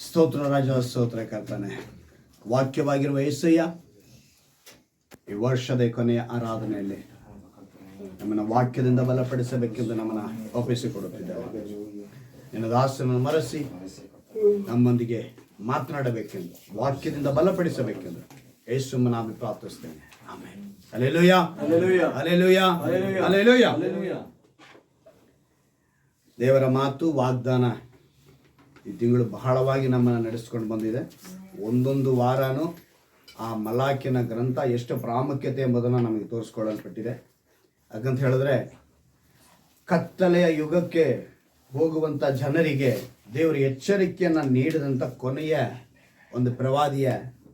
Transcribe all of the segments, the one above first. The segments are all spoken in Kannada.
ಸ್ತೋತ್ರ ರಾಜ, ಸ್ತೋತ್ರ ಕರ್ತನೆ. ವಾಕ್ಯವಾಗಿರುವ ಯೇಸಯ್ಯ, ಈ ವರ್ಷದ ಕೊನೆಯ ಆರಾಧನೆಯಲ್ಲಿ ನಮ್ಮನ್ನು ವಾಕ್ಯದಿಂದ ಬಲಪಡಿಸಬೇಕೆಂದು ನಮ್ಮನ್ನು ಒಪ್ಪಿಸಿಕೊಡುತ್ತಿದ್ದೇವೆ. ನಿನ್ನ ದಾಸನನ್ನು ಮರೆಸಿ ನಮ್ಮೊಂದಿಗೆ ಮಾತನಾಡಬೇಕೆಂದು, ವಾಕ್ಯದಿಂದ ಬಲಪಡಿಸಬೇಕೆಂದು ಯೇಸುವಿನ ನಾಮದಲ್ಲಿ ಪ್ರಾರ್ಥಿಸ್ತೇನೆ. Amen. Hallelujah, hallelujah, hallelujah, hallelujah. ದೇವರ ಮಾತು, ವಾಗ್ದಾನ ಈ ತಿಂಗಳು ಬಹಳವಾಗಿ ನಮ್ಮನ್ನು ನಡೆಸ್ಕೊಂಡು ಬಂದಿದೆ. ಒಂದೊಂದು ವಾರನೂ ಆ ಮಲಾಕಿನ ಗ್ರಂಥ ಎಷ್ಟು ಪ್ರಾಮುಖ್ಯತೆ ಎಂಬುದನ್ನು ನಮಗೆ ತೋರಿಸ್ಕೊಳ್ಳಲ್ಪಟ್ಟಿದೆ. ಯಾಕಂತ ಹೇಳಿದ್ರೆ, ಕತ್ತಲೆಯ ಯುಗಕ್ಕೆ ಹೋಗುವಂಥ ಜನರಿಗೆ ದೇವರು ಎಚ್ಚರಿಕೆಯನ್ನು ನೀಡಿದಂಥ ಕೊನೆಯ ಒಂದು ಪ್ರವಾದಿಯ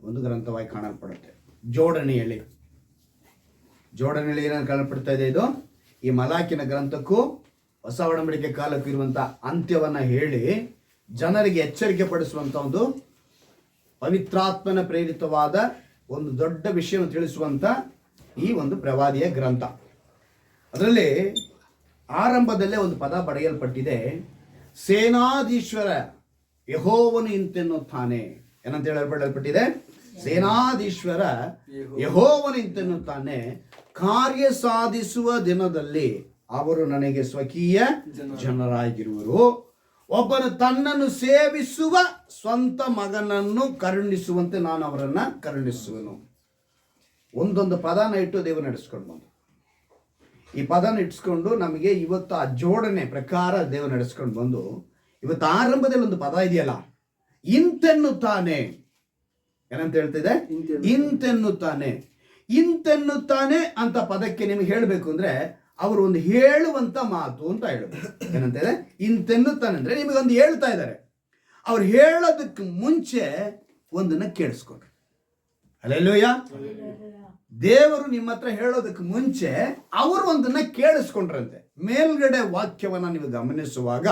ಒಂದು ಗ್ರಂಥವಾಗಿ ಕಾಣಲ್ಪಡುತ್ತೆ. ಜೋಡಣೆಯಲ್ಲಿ ಏನನ್ನು ಕಾಣಲ್ಪಡ್ತಾ ಇದೆ? ಇದು ಈ ಮಲಾಕಿನ ಗ್ರಂಥಕ್ಕೂ ಹೊಸ ಒಡಂಬಡಿಕೆ ಕಾಲಕ್ಕೂ ಇರುವಂಥ ಅಂತ್ಯವನ್ನು ಹೇಳಿ ಜನರಿಗೆ ಎಚ್ಚರಿಕೆ ಪಡಿಸುವಂಥ ಒಂದು ಪವಿತ್ರಾತ್ಮನ ಪ್ರೇರಿತವಾದ ಒಂದು ದೊಡ್ಡ ವಿಷಯವನ್ನು ತಿಳಿಸುವಂಥ ಈ ಒಂದು ಪ್ರವಾದಿಯ ಗ್ರಂಥ. ಅದರಲ್ಲಿ ಆರಂಭದಲ್ಲೇ ಒಂದು ಪದ ಬರೆಯಲ್ಪಟ್ಟಿದೆ, ಸೇನಾಧೀಶ್ವರ ಯೆಹೋವನು ಇಂತೆನ್ನುತ್ತಾನೆ. ಏನಂತ ಹೇಳಲ್ಪಟ್ಟಿದೆ? ಸೇನಾಧೀಶ್ವರ ಯೆಹೋವನು ಇಂತೆನ್ನುತ್ತಾನೆ, ಕಾರ್ಯ ಸಾಧಿಸುವ ದಿನದಲ್ಲಿ ಅವರು ನನಗೆ ಸ್ವಕೀಯ ಜನರಾಗಿರುವರು. ಒಬ್ಬನು ತನ್ನನ್ನು ಸೇವಿಸುವ ಸ್ವಂತ ಮಗನನ್ನು ಕರುಣಿಸುವಂತೆ ನಾನು ಅವರನ್ನು ಕರುಣಿಸುವನು. ಒಂದೊಂದು ಪದನ ಇಟ್ಟು ದೇವರು ನಡೆಸ್ಕೊಂಡು ಬಂದು, ಈ ಪದನ ಇಟ್ಸ್ಕೊಂಡು ನಮಗೆ ಇವತ್ತು ಆ ಜೋಡಣೆ ಪ್ರಕಾರ ದೇವರು ನಡೆಸ್ಕೊಂಡು ಬಂದು, ಇವತ್ತು ಆರಂಭದಲ್ಲಿ ಒಂದು ಪದ ಇದೆಯಲ್ಲ, ಇಂತೆನ್ನುತ್ತಾನೆ. ಏನಂತ ಹೇಳ್ತಿದೆ? ಇಂತೆನ್ನುತ್ತಾನೆ. ಇಂತೆನ್ನುತ್ತಾನೆ ಅಂತ ಪದಕ್ಕೆ ನಿಮಗೆ ಹೇಳಬೇಕು ಅಂದ್ರೆ ಅವರು ಒಂದು ಹೇಳುವಂತ ಮಾತು ಅಂತ ಹೇಳಬೇಕು. ಏನಂತ ಇದೆ? ಇಂತೆನ್ನುತ್ತಾನೆ ಅಂದ್ರೆ ನಿಮಗೊಂದು ಹೇಳ್ತಾ ಇದ್ದಾರೆ. ಅವ್ರು ಹೇಳೋದಕ್ಕೆ ಮುಂಚೆ ಒಂದನ್ನ ಕೇಳಿಸ್ಕೊಂಡ್ರು. ಹಲ್ಲೆಲೂಯಾ. ದೇವರು ನಿಮ್ಮ ಹತ್ರ ಹೇಳೋದಕ್ಕೆ ಮುಂಚೆ ಅವರು ಒಂದನ್ನ ಕೇಳಿಸ್ಕೊಂಡ್ರಂತೆ. ಮೇಲ್ಗಡೆ ವಾಕ್ಯವನ್ನ ನೀವು ಗಮನಿಸುವಾಗ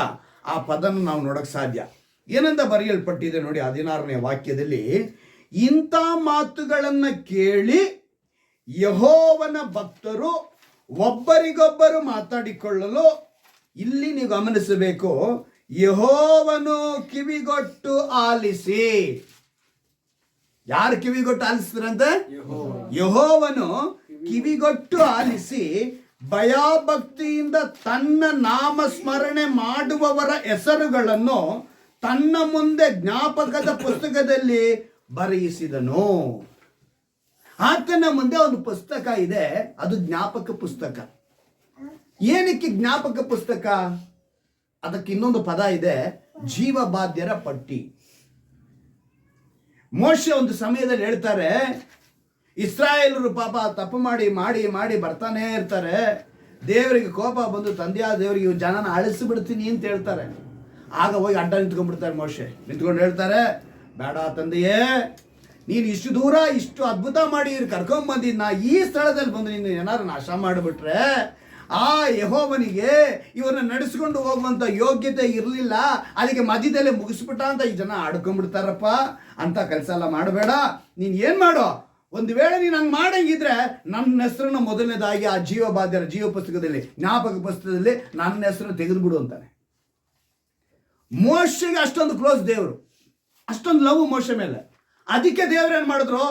ಆ ಪದನ ನಾವು ನೋಡಕ್ ಸಾಧ್ಯ. ಏನಂತ ಬರೆಯಲ್ಪಟ್ಟಿದೆ ನೋಡಿ, 16ನೇ ವಾಕ್ಯದಲ್ಲಿ, ಇಂಥ ಮಾತುಗಳನ್ನ ಕೇಳಿ ಯೆಹೋವನ ಭಕ್ತರು ಒಬ್ಬರಿಗೊಬ್ಬರು ಮಾತಾಡಿಕೊಳ್ಳಲು, ಇಲ್ಲಿ ನೀವು ಗಮನಿಸಬೇಕು, ಯೆಹೋವನು ಕಿವಿಗೊಟ್ಟು ಆಲಿಸಿ. ಯಾರು ಕಿವಿಗೊಟ್ಟು ಆಲಿಸಿದ್ರಂತೆ? ಯೆಹೋವನು ಕಿವಿಗೊಟ್ಟು ಆಲಿಸಿ ಭಯಭಕ್ತಿಯಿಂದ ತನ್ನ ನಾಮಸ್ಮರಣೆ ಮಾಡುವವರ ಹೆಸರುಗಳನ್ನು ತನ್ನ ಮುಂದೆ ಜ್ಞಾಪಕದ ಪುಸ್ತಕದಲ್ಲಿ ಬರೆಯಿಸಿದನು. ಆತನ ಮುಂದೆ ಒಂದು ಪುಸ್ತಕ ಇದೆ, ಅದು ಜ್ಞಾಪಕ ಪುಸ್ತಕ. ಏನಕ್ಕೆ ಜ್ಞಾಪಕ ಪುಸ್ತಕ? ಅದಕ್ಕೆ ಇನ್ನೊಂದು ಪದ ಇದೆ, ಜೀವಬಾಧ್ಯರ ಪಟ್ಟಿ. ಮೋಶೆ ಒಂದು ಸಮಯದಲ್ಲಿ ಹೇಳ್ತಾರೆ, ಇಸ್ರಾಯೇಲರು ಪಾಪ ತಪ್ಪು ಮಾಡಿ ಮಾಡಿ ಮಾಡಿ ಬರ್ತಾನೆ ಇರ್ತಾರೆ. ದೇವರಿಗೆ ಕೋಪ ಬಂದು, ತಂದೆಯಾದ ದೇವರಿಗೆ ಇವ್ ಜನನ ಅಳಿಸಿಬಿಡ್ತೀನಿ ಅಂತ ಹೇಳ್ತಾರೆ. ಆಗ ಹೋಗಿ ಅಡ್ಡ ನಿಂತ್ಕೊಂಡ್ಬಿಡ್ತಾರೆ. ಮೋಶೆ ನಿಂತ್ಕೊಂಡು ಹೇಳ್ತಾರೆ, ಬೇಡ ತಂದೆಯೇ, ನೀನು ಇಷ್ಟು ದೂರ ಇಷ್ಟು ಅದ್ಭುತ ಮಾಡಿ ಕರ್ಕೊಂಡ್ಬಂದಿದ್ನ ಈ ಸ್ಥಳದಲ್ಲಿ ಬಂದು ನೀನು ಏನಾರು ನಾಶ ಮಾಡಿಬಿಟ್ರೆ ಆ ಯೆಹೋವನಿಗೆ ಇವನ್ನ ನಡೆಸ್ಕೊಂಡು ಹೋಗುವಂತ ಯೋಗ್ಯತೆ ಇರಲಿಲ್ಲ, ಅದಕ್ಕೆ ಮಧ್ಯದಲ್ಲೇ ಮುಗಿಸ್ಬಿಟ್ಟ ಅಂತ ಈ ಜನ ಆಡ್ಕೊಂಡ್ಬಿಡ್ತಾರಪ್ಪ. ಅಂತ ಕೆಲಸ ಎಲ್ಲ ಮಾಡಬೇಡ. ನೀನು ಏನು ಮಾಡೋ, ಒಂದು ವೇಳೆ ನೀನು ಹಂಗೆ ಮಾಡಂಗಿದ್ರೆ ನನ್ನ ಹೆಸರನ್ನು ಮೊದಲನೇದಾಗಿ ಆ ಜೀವಬಾಧ್ಯರ ಜೀವ ಪುಸ್ತಕದಲ್ಲಿ, ಜ್ಞಾಪಕ ಪುಸ್ತಕದಲ್ಲಿ ನನ್ನ ಹೆಸರನ್ನು ತೆಗೆದುಬಿಡು ಅಂತಾನೆ. ಮೋಶೆಗೆ ಅಷ್ಟೊಂದು ಕ್ಲೋಸ್ ದೇವರು, ಅಷ್ಟೊಂದು ಲವ್ ಮೋಶೆ ಮೇಲೆ. ಅದಕ್ಕೆ ದೇವ್ರು ಏನ್ ಮಾಡಿದ್ರು,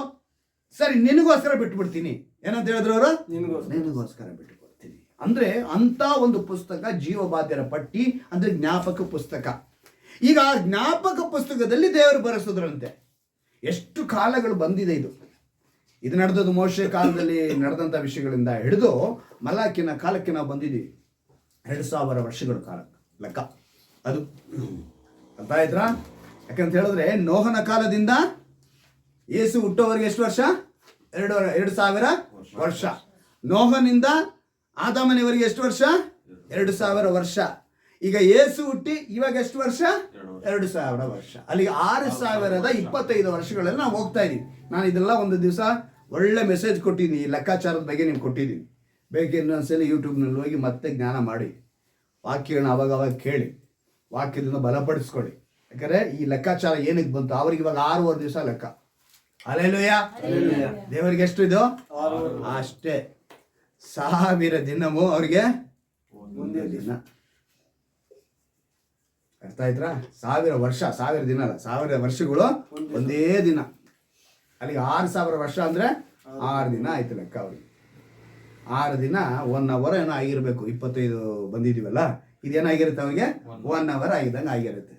ಸರಿ ನಿನಗೋಸ್ಕರ ಬಿಟ್ಬಿಡ್ತೀನಿ. ಏನಂತ ಹೇಳಿದ್ರು ಅವರು? ನಿನಗೋಸ್ಕರ ಬಿಟ್ಟುಕೊಡ್ತೀನಿ. ಅಂದ್ರೆ ಅಂತ ಒಂದು ಪುಸ್ತಕ, ಜೀವಬಾಧ್ಯರ ಪಟ್ಟಿ ಅಂದ್ರೆ ಜ್ಞಾಪಕ ಪುಸ್ತಕ. ಈಗ ಆ ಜ್ಞಾಪಕ ಪುಸ್ತಕದಲ್ಲಿ ದೇವರು ಬರೆಸಿದ್ರಂತೆ. ಎಷ್ಟು ಕಾಲಗಳು ಬಂದಿದೆ ಇದು ನಡೆದದ್ದು ಮೋಶೆ ಕಾಲದಲ್ಲಿ ನಡೆದಂಥ ವಿಷಯಗಳಿಂದ ಹಿಡಿದು ಮಲಾಕಿನ ಕಾಲಕ್ಕೆ ನಾವು ಬಂದಿದ್ದೀವಿ. 2000 ವರ್ಷಗಳ ಕಾಲ ಲೆಕ್ಕ ಅದು. ಅರ್ಥ ಆಯ್ತಾ? ಯಾಕಂತ ಹೇಳಿದ್ರೆ ನೋಹನ ಕಾಲದಿಂದ ಯೇಸು ಹುಟ್ಟೋವರೆಗೆ ಎಷ್ಟು ವರ್ಷ? 2000 ವರ್ಷ. ನೋಹನಿಂದ ಆದಾಮನಿವರೆಗೆ ಎಷ್ಟು ವರ್ಷ? 2000 ವರ್ಷ. ಈಗ ಯೇಸು ಹುಟ್ಟಿ ಇವಾಗ ಎಷ್ಟು ವರ್ಷ? 2000 ವರ್ಷ. ಅಲ್ಲಿಗೆ 6025 ವರ್ಷಗಳಲ್ಲಿ ನಾವು ಹೋಗ್ತಾ ಇದ್ದೀವಿ. ನಾನು ಇದೆಲ್ಲ ಒಂದು ದಿವಸ ಒಳ್ಳೆ ಮೆಸೇಜ್ ಕೊಟ್ಟಿದ್ದೀನಿ, ಲೆಕ್ಕಾಚಾರದ ಬಗ್ಗೆ ನಿಮ್ಗೆ ಕೊಟ್ಟಿದ್ದೀನಿ. ಬೇಕೆ ಇನ್ನೊಂದ್ಸಲ ಯೂಟ್ಯೂಬ್ನಲ್ಲಿ ಹೋಗಿ ಮತ್ತೆ ಜ್ಞಾನ ಮಾಡಿ, ವಾಕ್ಯಗಳನ್ನ ಅವಾಗ ಕೇಳಿ, ವಾಕ್ಯದಿಂದ ಬಲಪಡಿಸ್ಕೊಳ್ಳಿ. ಯಾಕಂದರೆ ಈ ಲೆಕ್ಕಾಚಾರ ಏನಕ್ಕೆ ಬಂತು? ಅವ್ರಿಗೆ ಇವಾಗ 6 ದಿವಸ ಲೆಕ್ಕ. ಹಲ್ಲೆಲೂಯಾ. ದೇವರಿಗೆ ಎಷ್ಟು ಇದು? ಅಷ್ಟೇ. 1000 ದಿನವೂ ಅವ್ರಿಗೆ ಒಂದೇ ದಿನ. ಅರ್ಥ ಆಯ್ತಾ? 1000 ವರ್ಷ, 1000 ದಿನ ಅಲ್ಲ, 1000 ವರ್ಷಗಳು ಒಂದೇ ದಿನ. ಅಲ್ಲಿಗೆ 6000 ವರ್ಷ ಅಂದರೆ 6 ದಿನ ಆಯ್ತು ಲೆಕ್ಕ ಅವ್ರಿಗೆ. 6 ದಿನ 1 ಅವರ್ ಏನೋ ಆಗಿರಬೇಕು. 25 ಬಂದಿದ್ದೀವಲ್ಲ, ಇದೇನಾಗಿರುತ್ತೆ ಅವರಿಗೆ 1 ಅವರ್ ಆಗಿದ್ದಂಗೆ ಆಗಿರುತ್ತೆ.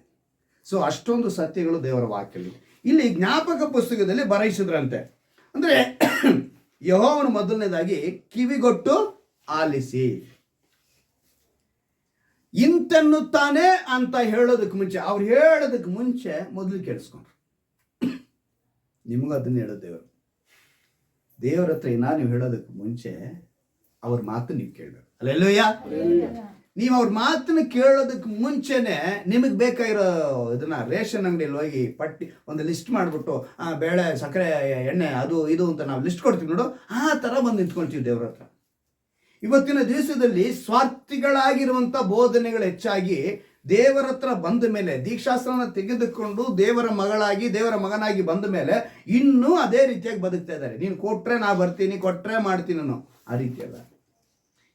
ಸೊ ಅಷ್ಟೊಂದು ಸತ್ಯಗಳು ದೇವರ ವಾಕ್ಯದಲ್ಲಿ. ಇಲ್ಲಿ ಜ್ಞಾಪಕ ಪುಸ್ತಕದಲ್ಲಿ ಬರೆಯಿಸಿದ್ರಂತೆ. ಅಂದರೆ ಯೆಹೋವನು ಮೊದಲನೇದಾಗಿ ಕಿವಿಗೊಟ್ಟು ಆಲಿಸಿ, ಇಂತೆನ್ನುತ್ತಾನೆ ಅಂತ ಹೇಳೋದಕ್ಕೆ ಮುಂಚೆ, ಅವ್ರು ಹೇಳೋದಕ್ಕೆ ಮುಂಚೆ ಮೊದಲು ಕೇಳಿಸ್ಕೊಂಡ್ರು. ನಿಮಗೂ ಅದನ್ನು ಹೇಳೋದು ದೇವರು. ದೇವರ ಹತ್ರ ಏನಾರು ನೀವು ಹೇಳೋದಕ್ಕೆ ಮುಂಚೆ ಅವ್ರ ಮಾತು ನೀವು ಕೇಳಬೇಕು. ಅಲ್ಲೆಲ್ಲೂಯ್ಯ. ನೀವು ಅವ್ರ ಮಾತನ್ನ ಕೇಳೋದಕ್ಕೆ ಮುಂಚೆನೆ ನಿಮಗೆ ಬೇಕಾಗಿರೋ ಇದನ್ನ ರೇಷನ್ ಅಂಗಡಿಯಲ್ಲಿ ಹೋಗಿ ಪಟ್ಟಿ ಒಂದು ಲಿಸ್ಟ್ ಮಾಡಿಬಿಟ್ಟು ಬೇಳೆ, ಸಕ್ಕರೆ, ಎಣ್ಣೆ, ಅದು ಇದು ಅಂತ ನಾವು ಲಿಸ್ಟ್ ಕೊಡ್ತೀವಿ ನೋಡು, ಆ ಥರ ಬಂದು ನಿಂತ್ಕೊಳ್ತೀವಿ ದೇವ್ರ ಹತ್ರ. ಇವತ್ತಿನ ದಿವಸದಲ್ಲಿ ಸ್ವಾರ್ಥಿಗಳಾಗಿರುವಂಥ ಬೋಧನೆಗಳು ಹೆಚ್ಚಾಗಿ ದೇವರ ಹತ್ರ ಬಂದ ಮೇಲೆ, ದೀಕ್ಷಾಸ್ತ್ರನ ತೆಗೆದುಕೊಂಡು ದೇವರ ಮಗಳಾಗಿ ದೇವರ ಮಗನಾಗಿ ಬಂದ ಮೇಲೆ ಇನ್ನೂ ಅದೇ ರೀತಿಯಾಗಿ ಬದುಕ್ತಾ ಇದ್ದಾರೆ. ನೀನು ಕೊಟ್ಟರೆ ನಾ ಬರ್ತೀನಿ, ಕೊಟ್ಟರೆ ಮಾಡ್ತೀನಿ ಅನ್ನೋ ಆ ರೀತಿಯಲ್ಲ.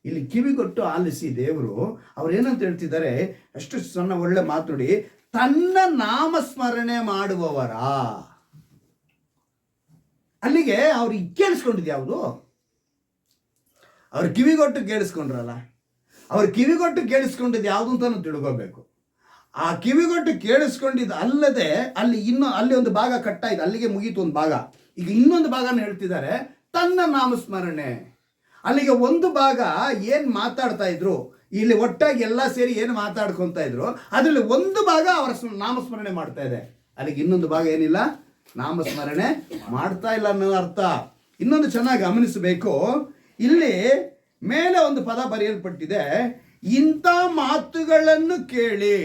ಇಲ್ಲಿ ಕಿವಿಗೊಟ್ಟು ಆಲಿಸಿ ದೇವರು ಅವ್ರು ಏನಂತ ಹೇಳ್ತಿದ್ದಾರೆ, ಅಷ್ಟು ಸಣ್ಣ ಒಳ್ಳೆ ಮಾತು ನೋಡಿ, ತನ್ನ ನಾಮಸ್ಮರಣೆ ಮಾಡುವವರ. ಅಲ್ಲಿಗೆ ಅವ್ರು ಕೇಳಿಸ್ಕೊಂಡಿದ್ದು ಯಾವುದು? ಅವ್ರು ಕಿವಿಗೊಟ್ಟು ಕೇಳಿಸ್ಕೊಂಡ್ರಲ್ಲ, ಅವ್ರು ಕಿವಿಗೊಟ್ಟು ಕೇಳಿಸ್ಕೊಂಡಿದ್ದು ಯಾವುದು ಅಂತ ತಿಳ್ಕೋಬೇಕು. ಆ ಕಿವಿಗೊಟ್ಟು ಕೇಳಿಸ್ಕೊಂಡಿದ್ದು ಅಲ್ಲದೆ ಅಲ್ಲಿ ಒಂದು ಭಾಗ ಕಟ್ಟಾಯಿತು, ಅಲ್ಲಿಗೆ ಮುಗೀತು ಒಂದು ಭಾಗ. ಈಗ ಇನ್ನೊಂದು ಭಾಗನ ಹೇಳ್ತಿದ್ದಾರೆ, ತನ್ನ ನಾಮಸ್ಮರಣೆ. ಅಲ್ಲಿಗೆ ಒಂದು ಭಾಗ ಏನು ಮಾತಾಡ್ತಾ ಇದ್ರು, ಇಲ್ಲಿ ಒಟ್ಟಾಗಿ ಎಲ್ಲ ಸೇರಿ ಏನು ಮಾತಾಡ್ಕೊತಾ ಇದ್ರು, ಅದರಲ್ಲಿ ಒಂದು ಭಾಗ ಅವರ ನಾಮಸ್ಮರಣೆ ಮಾಡ್ತಾ ಇದೆ. ಅಲ್ಲಿಗೆ ಇನ್ನೊಂದು ಭಾಗ ಏನಿಲ್ಲ, ನಾಮಸ್ಮರಣೆ ಮಾಡ್ತಾ ಇಲ್ಲ ಅನ್ನೋ ಅರ್ಥ. ಇನ್ನೊಂದು ಚೆನ್ನಾಗಿ ಗಮನಿಸಬೇಕು, ಇಲ್ಲಿ ಮೇಲೆ ಒಂದು ಪದ ಬರೆಯಲ್ಪಟ್ಟಿದೆ, ಇಂಥ ಮಾತುಗಳನ್ನು ಕೇಳಿ.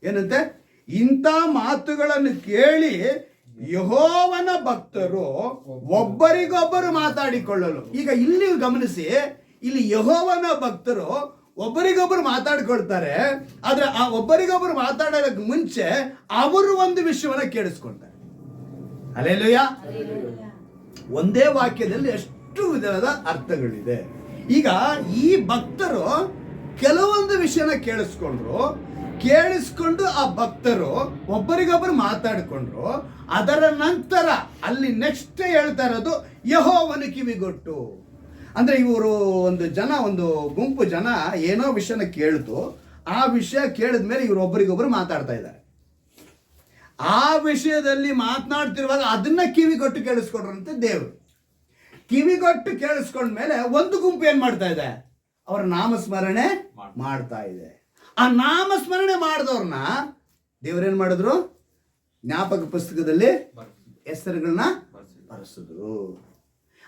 ಏನಂತೆ? ಇಂಥ ಮಾತುಗಳನ್ನು ಕೇಳಿ ಯೆಹೋವನ ಭಕ್ತರು ಒಬ್ಬರಿಗೊಬ್ಬರು ಮಾತಾಡಿಕೊಳ್ಳಲು. ಈಗ ಇಲ್ಲಿ ಗಮನಿಸಿ, ಇಲ್ಲಿ ಯೆಹೋವನ ಭಕ್ತರು ಒಬ್ಬರಿಗೊಬ್ಬರು ಮಾತಾಡ್ಕೊಳ್ತಾರೆ. ಆದ್ರೆ ಆ ಒಬ್ಬರಿಗೊಬ್ಬರು ಮಾತಾಡೋದಕ್ಕೆ ಮುಂಚೆ ಅವರು ಒಂದು ವಿಷಯವನ್ನ ಕೇಳಿಸ್ಕೊಳ್ತಾರೆ. ಹಲ್ಲೆಲೂಯ. ಒಂದೇ ವಾಕ್ಯದಲ್ಲಿ ಎಷ್ಟು ವಿಧವಾದ ಅರ್ಥಗಳಿದೆ. ಈಗ ಈ ಭಕ್ತರು ಕೆಲವೊಂದು ವಿಷಯನ ಕೇಳಿಸ್ಕೊಂಡು ಆ ಭಕ್ತರು ಒಬ್ಬರಿಗೊಬ್ಬರು ಮಾತಾಡಿಕೊಂಡ್ರು. ಅದರ ನಂತರ ಅಲ್ಲಿ ನೆಕ್ಸ್ಟ್ ಹೇಳ್ತಾ ಇರೋದು ಯೆಹೋವನ ಕಿವಿಗೊಟ್ಟು. ಅಂದ್ರೆ ಇವರು ಒಂದು ಗುಂಪು ಜನ ಏನೋ ವಿಷಯನ ಕೇಳ್ತು, ಆ ವಿಷಯ ಕೇಳಿದ ಮೇಲೆ ಇವರು ಒಬ್ಬರಿಗೊಬ್ಬರು ಮಾತಾಡ್ತಾ ಇದ್ದಾರೆ. ಆ ವಿಷಯದಲ್ಲಿ ಮಾತನಾಡ್ತಿರುವಾಗ ಅದನ್ನ ಕಿವಿಗೊಟ್ಟು ಕೇಳಿಸ್ಕೊಂಡ್ರಂತೆ ದೇವರು. ಕಿವಿಗೊಟ್ಟು ಕೇಳಿಸ್ಕೊಂಡ್ಮೇಲೆ ಒಂದು ಗುಂಪು ಏನ್ ಮಾಡ್ತಾ ಇದೆ, ಅವರ ನಾಮಸ್ಮರಣೆ ಮಾಡ್ತಾ ಇದೆ. ಆ ನಾಮಸ್ಮರಣೆ ಮಾಡಿದವ್ರನ್ನ ದೇವರೇನ್ ಮಾಡಿದ್ರು, ಜ್ಞಾಪಕ ಪುಸ್ತಕದಲ್ಲಿ ಹೆಸರುಗಳನ್ನ ಬರೆಸಿದ್ರು.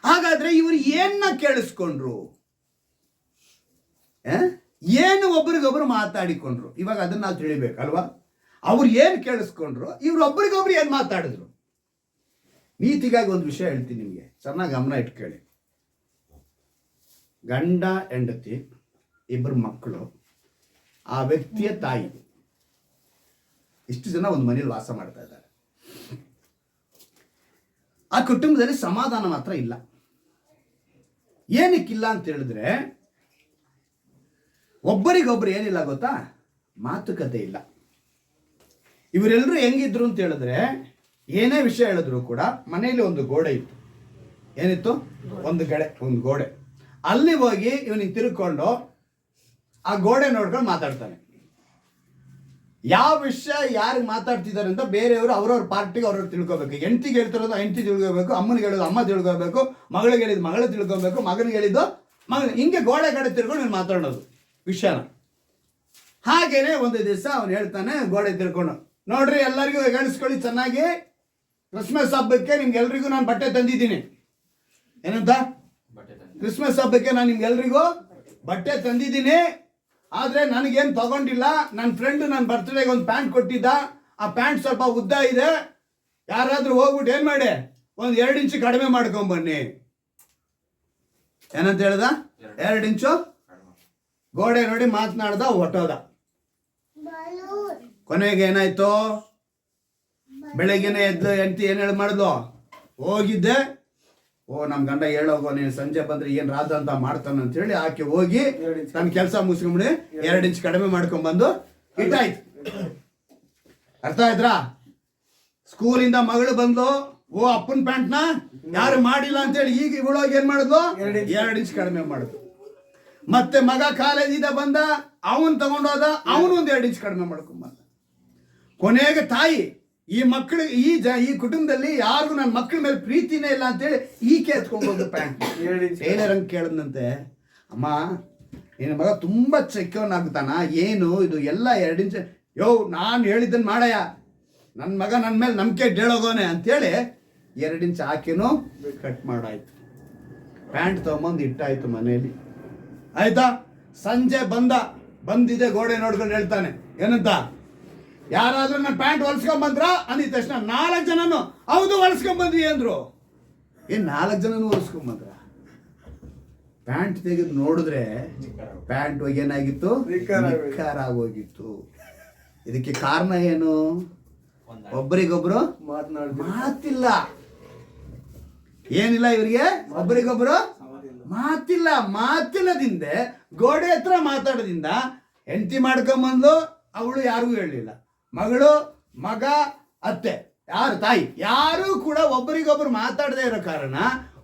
ಹಾಗಾದ್ರೆ ಇವರು ಏನ್ನ ಕೇಳಿಸ್ಕೊಂಡ್ರು, ಏನು ಒಬ್ರಿಗೊಬ್ರು ಮಾತಾಡಿಕೊಂಡ್ರು? ಇವಾಗ ಅದನ್ನ ನಾವು ತಿಳಿಬೇಕಲ್ವಾ? ಅವ್ರು ಏನ್ ಕೇಳಿಸ್ಕೊಂಡ್ರು, ಇವ್ರು ಒಬ್ರಿಗೊಬ್ರು ಏನ್ ಮಾತಾಡಿದ್ರು? ನೀತಿಗಾಗಿ ಒಂದು ವಿಷಯ ಹೇಳ್ತೀನಿ ನಿಮಗೆ, ಚೆನ್ನಾಗಿ ಗಮನ ಇಟ್ಕೊಳ್ಳಿ. ಗಂಡ ಹೆಂಡತಿ, ಇಬ್ಬರು ಮಕ್ಕಳು, ಆ ವ್ಯಕ್ತಿಯ ತಾಯಿ, ಇಷ್ಟು ಜನ ಒಂದು ಮನೇಲಿ ವಾಸ ಮಾಡ್ತಾ ಇದ್ದಾರೆ. ಆ ಕುಟುಂಬದಲ್ಲಿ ಸಮಾಧಾನ ಮಾತ್ರ ಇಲ್ಲ. ಏನಕ್ಕಿಲ್ಲ ಅಂತ ಹೇಳಿದ್ರೆ, ಒಬ್ಬರಿಗೊಬ್ಬರು ಏನಿಲ್ಲ ಗೊತ್ತಾ, ಮಾತುಕತೆ ಇಲ್ಲ. ಇವರೆಲ್ಲರೂ ಹೆಂಗಿದ್ರು ಅಂತ ಹೇಳಿದ್ರೆ, ಏನೇ ವಿಷಯ ಹೇಳಿದ್ರು ಕೂಡ ಮನೆಯಲ್ಲಿ ಒಂದು ಗೋಡೆ ಇತ್ತು. ಏನಿತ್ತು? ಒಂದು ಗೋಡೆ. ಅಲ್ಲಿ ಹೋಗಿ ಇವನಿಗೆ ತಿರ್ಕೊಂಡು ಆ ಗೋಡೆ ನೋಡ್ಕೊಂಡು ಮಾತಾಡ್ತಾನೆ. ಯಾವ ವಿಷಯ ಯಾರಿಗೆ ಮಾತಾಡ್ತಿದ್ದಾರೆ ಅಂತ ಬೇರೆಯವರು ಅವ್ರವ್ರ ಪಾರ್ಟಿಗೆ ಅವ್ರವ್ರು ತಿಳ್ಕೊಬೇಕು. ಹೆಂಡತಿಗೆ ಹೇಳ್ತಿರೋದು ಹೆಂಡತಿ ತಿಳ್ಕೋಬೇಕು, ಅಮ್ಮನಿಗೆ ಹೇಳೋದು ಅಮ್ಮ ತಿಳ್ಕೋಬೇಕು, ಮಗಳಿಗೆ ಹೇಳಿದ್ದು ಮಗಳು ತಿಳ್ಕೊಬೇಕು, ಮಗನಿಗೆ ಹೇಳಿದ್ದು ಮಗನ, ಹಿಂಗೆ ಗೋಡೆ ಕಡೆ ತಿಳ್ಕೊಂಡು ನೀನು ಮಾತಾಡೋದು ವಿಷಯನ. ಹಾಗೇನೆ ಒಂದು ದಿವಸ ಅವನು ಹೇಳ್ತಾನೆ, ಗೋಡೆ ತಿಳ್ಕೊಂಡು, ನೋಡ್ರಿ ಎಲ್ಲರಿಗೂ ಹೇಳಿಸ್ಕೊಳ್ಳಿ ಚೆನ್ನಾಗಿ, ಕ್ರಿಸ್ಮಸ್ ಹಬ್ಬಕ್ಕೆ ನಿಮ್ಗೆಲ್ರಿಗೂ ನಾನು ಬಟ್ಟೆ ತಂದಿದ್ದೀನಿ. ಏನಂತ? ಕ್ರಿಸ್ಮಸ್ ಹಬ್ಬಕ್ಕೆ ನಾನು ನಿಮ್ಗೆಲ್ರಿಗೂ ಬಟ್ಟೆ ತಂದಿದ್ದೀನಿ. ಆದರೆ ನನಗೇನು ತಗೊಂಡಿಲ್ಲ. ನನ್ನ ಫ್ರೆಂಡು ನನ್ನ ಬರ್ತ್ಡೇಗೆ ಒಂದು ಪ್ಯಾಂಟ್ ಕೊಟ್ಟಿದ್ದ, ಆ ಪ್ಯಾಂಟ್ ಸ್ವಲ್ಪ ಉದ್ದ ಇದೆ. ಯಾರಾದರೂ ಹೋಗ್ಬಿಟ್ಟು ಏನು ಮಾಡಿ, ಒಂದು 2 ಇಂಚು ಕಡಿಮೆ ಮಾಡ್ಕೊಂಬನ್ನಿ. ಏನಂತ ಹೇಳ್ದ? 2 ಇಂಚು. ಗೋಡೆ ನೋಡಿ ಮಾತನಾಡ್ದ, ಹೊಟ್ಟೋದ. ಕೊನೆಗೆ ಏನಾಯ್ತು? ಬೆಳಗ್ಗೆನೆ ಎದ್ದು ಹೆಂಡತಿ ಏನು ಮಾಡಿದ್ಲು, ಹೋಗಿದ್ದೆ, ನಮ್ಮ ಗಂಡ ಹೇಳೋಗೋ, ನೀನು ಸಂಜೆ ಬಂದ್ರೆ ಏನು ರಾಧ ಅಂತ ಮಾಡ್ತಾನೆ ಅಂತ ಹೇಳಿ ಆಕೆ ಹೋಗಿ ತನ್ನ ಕೆಲಸ ಮುಗಿಸ್ಕೊಂಬಿಡಿ 2 ಇಂಚ್ ಕಡಿಮೆ ಮಾಡ್ಕೊಂಡ್ಬಂದು ಇಟ್ಟಾಯ್ತು. ಅರ್ಥ ಆಯ್ತಾ? ಸ್ಕೂಲಿಂದ ಮಗಳು ಬಂದು ಓ ಅಪ್ಪನ ಪ್ಯಾಂಟ್ನ ಯಾರು ಮಾಡಿಲ್ಲ ಅಂತೇಳಿ ಈಗ ಇವಳೋಗಿ ಏನ್ ಮಾಡಿದ್ಲು, 2 ಇಂಚ್ ಕಡಿಮೆ ಮಾಡಿದ್ಲು. ಮತ್ತೆ ಮಗ ಕಾಲೇಜಿಂದ ಬಂದ, ಅವನ್ ತಗೊಂಡೋದ, ಅವನು ಒಂದು 2 ಇಂಚ್ ಕಡಿಮೆ ಮಾಡ್ಕೊಂಬಂದ. ಕೊನೆಗೆ ತಾಯಿ ಈ ಮಕ್ಕಳಿಗೆ ಈ ಕುಟುಂಬದಲ್ಲಿ ಯಾರಿಗೂ ನನ್ನ ಮಕ್ಕಳ ಮೇಲೆ ಪ್ರೀತಿನೇ ಇಲ್ಲ ಅಂತೇಳಿ ಈಕೆ ಎತ್ಕೊಂಡ್ಬಂದು ಪ್ಯಾಂಟ್ ಟೈಲರಂಗ್ ಕೇಳದಂತೆ, ಅಮ್ಮ ನಿನ್ನ ಮಗ ತುಂಬಾ ಚೆಕ್ಕವನಾಗ್ತಾನ, ಏನು ಇದು ಎಲ್ಲ 2 ಇಂಚ್, ನಾನು ಹೇಳಿದ್ದನ್ನು ಮಾಡಯ್ಯ, ನನ್ನ ಮಗ ನನ್ನ ಮೇಲೆ ನಂಬಿಕೆ ಹೇಳೋಗೋನೆ ಅಂತೇಳಿ 2 ಇಂಚ್ ಹಾಕಿನೂ ಕಟ್ ಮಾಡಾಯ್ತು. ಪ್ಯಾಂಟ್ ತಗೊಂಬಂದು ಇಟ್ಟಾಯ್ತು ಮನೆಯಲ್ಲಿ. ಆಯ್ತಾ? ಸಂಜೆ ಬಂದಿದೆ ಗೋಡೆ ನೋಡ್ಕೊಂಡು ಹೇಳ್ತಾನೆ, ಏನಂತ, ಯಾರಾದ್ರೂ ನನ್ನ ಪ್ಯಾಂಟ್ ಹೊಲ್ಸ್ಕೊಂಬಂದ್ರ ಅಂದಿದ ತಕ್ಷಣ 4 ಜನನು ಹೌದು ಹೊಲ್ಸ್ಕೊಂಬಂದ್ವಿ ಅಂದ್ರು. 4 ಜನನು ಹೊಲ್ಸ್ಕೊಂಬಂದ್ರ? ಪ್ಯಾಂಟ್ ತೆಗೆದು ನೋಡಿದ್ರೆ ಪ್ಯಾಂಟ್ ಏನಾಗಿತ್ತು, ನಿಖಾರ್ ಆಗೋಗಿತ್ತು. ಇದಕ್ಕೆ ಕಾರಣ ಏನು? ಒಬ್ಬರಿಗೊಬ್ರು ಮಾತಿಲ್ಲ. ಏನಿಲ್ಲ ಇವರಿಗೆ, ಒಬ್ಬರಿಗೊಬ್ರು ಮಾತಿಲ್ಲ. ಮಾತಿಲ್ಲದಿಂದ ಗೋಡೆ ಹತ್ರ ಮಾತಾಡೋದ್ರಿಂದ ಹೆಂಡತಿ ಮಾಡ್ಕೊಂಬಂದ್ಲು, ಅವಳು ಯಾರಿಗೂ ಹೇಳಲಿಲ್ಲ. ಮಗಳು, ಮಗ, ಅತ್ತೆ, ಯಾರು ತಾಯಿ, ಯಾರೂ ಕೂಡ ಒಬ್ಬರಿಗೊಬ್ರು ಮಾತಾಡದೇ ಇರೋ ಕಾರಣ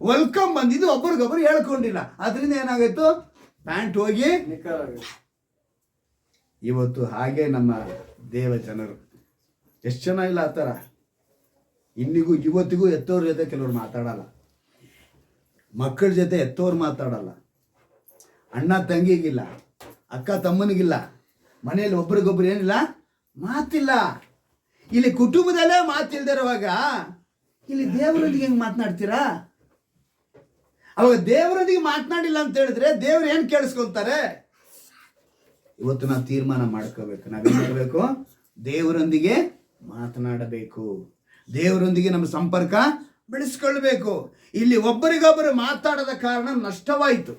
ಹೊಲ್ಕೊಂಡ್ ಬಂದಿದ್ದು ಒಬ್ಬರಿಗೊಬ್ರು ಹೇಳ್ಕೊಂಡಿಲ್ಲ. ಅದರಿಂದ ಏನಾಗಾಯ್ತು, ಪ್ಯಾಂಟ್ ಹೋಗಿ. ಇವತ್ತು ಹಾಗೆ ನಮ್ಮ ದೇವ ಜನರು ಎಷ್ಟು ಜನ ಇಲ್ಲ ಆ ಥರ. ಇವತ್ತಿಗೂ ಎತ್ತೋರ ಜೊತೆ ಕೆಲವ್ರು ಮಾತಾಡಲ್ಲ, ಮಕ್ಕಳ ಜೊತೆ ಎತ್ತೋರು ಮಾತಾಡಲ್ಲ, ಅಣ್ಣ ತಂಗಿಗಿಲ್ಲ, ಅಕ್ಕ ತಮ್ಮನಿಗಿಲ್ಲ, ಮನೆಯಲ್ಲಿ ಒಬ್ರಿಗೊಬ್ರು ಏನಿಲ್ಲ, ಮಾತಿಲ್ಲ. ಇಲ್ಲಿ ಕುಟುಂಬದಲ್ಲೇ ಮಾತಿಲ್ದಿರುವಾಗ ಇಲ್ಲಿ ದೇವರೊಂದಿಗೆ ಹೆಂಗೆ ಮಾತನಾಡ್ತೀರಾ? ಅವಾಗ ದೇವರೊಂದಿಗೆ ಮಾತನಾಡಿಲ್ಲ ಅಂತ ಹೇಳಿದ್ರೆ ದೇವ್ರು ಏನು ಕೇಳಿಸ್ಕೊಳ್ತಾರೆ? ಇವತ್ತು ನಾವು ತೀರ್ಮಾನ ಮಾಡ್ಕೋಬೇಕು, ನಾವೇನು ಮಾಡಬೇಕು, ದೇವರೊಂದಿಗೆ ಮಾತನಾಡಬೇಕು, ದೇವರೊಂದಿಗೆ ನಮ್ಮ ಸಂಪರ್ಕ ಬೆಳೆಸ್ಕೊಳ್ಬೇಕು. ಇಲ್ಲಿ ಒಬ್ಬರಿಗೊಬ್ಬರು ಮಾತಾಡದ ಕಾರಣ ನಷ್ಟವಾಯಿತು.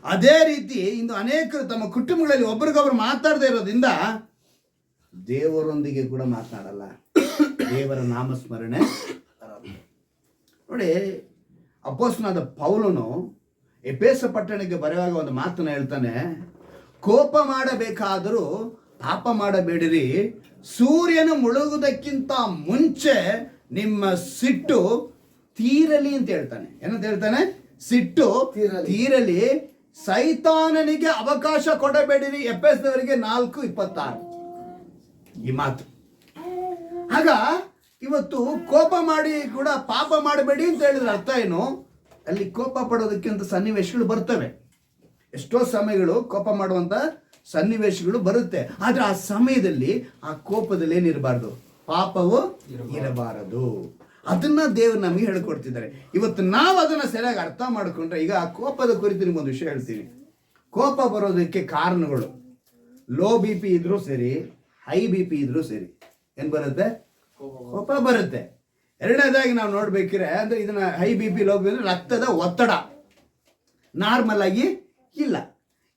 ಅದೇ ರೀತಿ ಇಂದು ಅನೇಕರು ತಮ್ಮ ಕುಟುಂಬಗಳಲ್ಲಿ ಒಬ್ಬರಿಗೊಬ್ಬರು ಮಾತಾಡದೇ ಇರೋದ್ರಿಂದ ದೇವರೊಂದಿಗೆ ಕೂಡ ಮಾತನಾಡಲ್ಲ, ದೇವರ ನಾಮಸ್ಮರಣೆ. ನೋಡಿ, ಅಪೊಸ್ತಲನಾದ ಪೌಲನು ಎಫೆಸ ಪಟ್ಟಣಕ್ಕೆ ಬರೆಯುವಾಗ ಒಂದು ಮಾತನ್ನು ಹೇಳ್ತಾನೆ, ಕೋಪ ಮಾಡಬೇಕಾದರೂ ಪಾಪ ಮಾಡಬೇಡಿರಿ, ಸೂರ್ಯನು ಮುಳುಗುವುದಕ್ಕಿಂತ ಮುಂಚೆ ನಿಮ್ಮ ಸಿಟ್ಟು ತೀರಲಿ ಅಂತ ಹೇಳ್ತಾನೆ. ಏನಂತ ಹೇಳ್ತಾನೆ? ಸಿಟ್ಟು ತೀರಲಿ, ಸೈತಾನನಿಗೆ ಅವಕಾಶ ಕೊಡಬೇಡಿರಿ. ಎಫೆಸದವರಿಗೆ 4:26 ಈ ಮಾತು. ಆಗ ಇವತ್ತು ಕೋಪ ಮಾಡಿ ಕೂಡ ಪಾಪ ಮಾಡಬೇಡಿ ಅಂತ ಹೇಳಿದ್ರೆ ಅರ್ಥ ಏನು? ಅಲ್ಲಿ ಕೋಪ ಪಡೋದಕ್ಕೆ ಅಂತ ಸನ್ನಿವೇಶಗಳು ಬರ್ತವೆ. ಎಷ್ಟೋ ಸಮಯಗಳು ಕೋಪ ಮಾಡುವಂತ ಸನ್ನಿವೇಶಗಳು ಬರುತ್ತೆ. ಆದ್ರೆ ಆ ಸಮಯದಲ್ಲಿ ಆ ಕೋಪದಲ್ಲಿ ಏನಿರಬಾರ್ದು, ಪಾಪವು ಇರಬಾರದು. ಅದನ್ನ ದೇವರು ನಮಗೆ ಹೇಳ್ಕೊಡ್ತಿದ್ದಾರೆ. ಇವತ್ತು ನಾವು ಅದನ್ನ ಸರಿಯಾಗಿ ಅರ್ಥ ಮಾಡಿಕೊಂಡ್ರೆ, ಈಗ ಆ ಕೋಪದ ಕುರಿತು ನಿಮ್ಗೊಂದು ವಿಷಯ ಹೇಳ್ತೀನಿ. ಕೋಪ ಬರೋದಕ್ಕೆ ಕಾರಣಗಳು, ಲೋ ಬಿ ಪಿ ಇದ್ರೂ ಸರಿ, ಹೈ ಬಿ ಪಿ ಇದ್ರೂ ಸರಿ, ಏನ್ ಬರುತ್ತೆ? ಕೋಪ ಬರುತ್ತೆ. ಎರಡನೇದಾಗಿ ನಾವು ನೋಡ್ಬೇಕಿದ್ರೆ, ಅಂದ್ರೆ ಇದನ್ನ high B P, low B ಅಂದ್ರೆ ರಕ್ತದ ಒತ್ತಡ ನಾರ್ಮಲ್ ಆಗಿ ಇಲ್ಲ.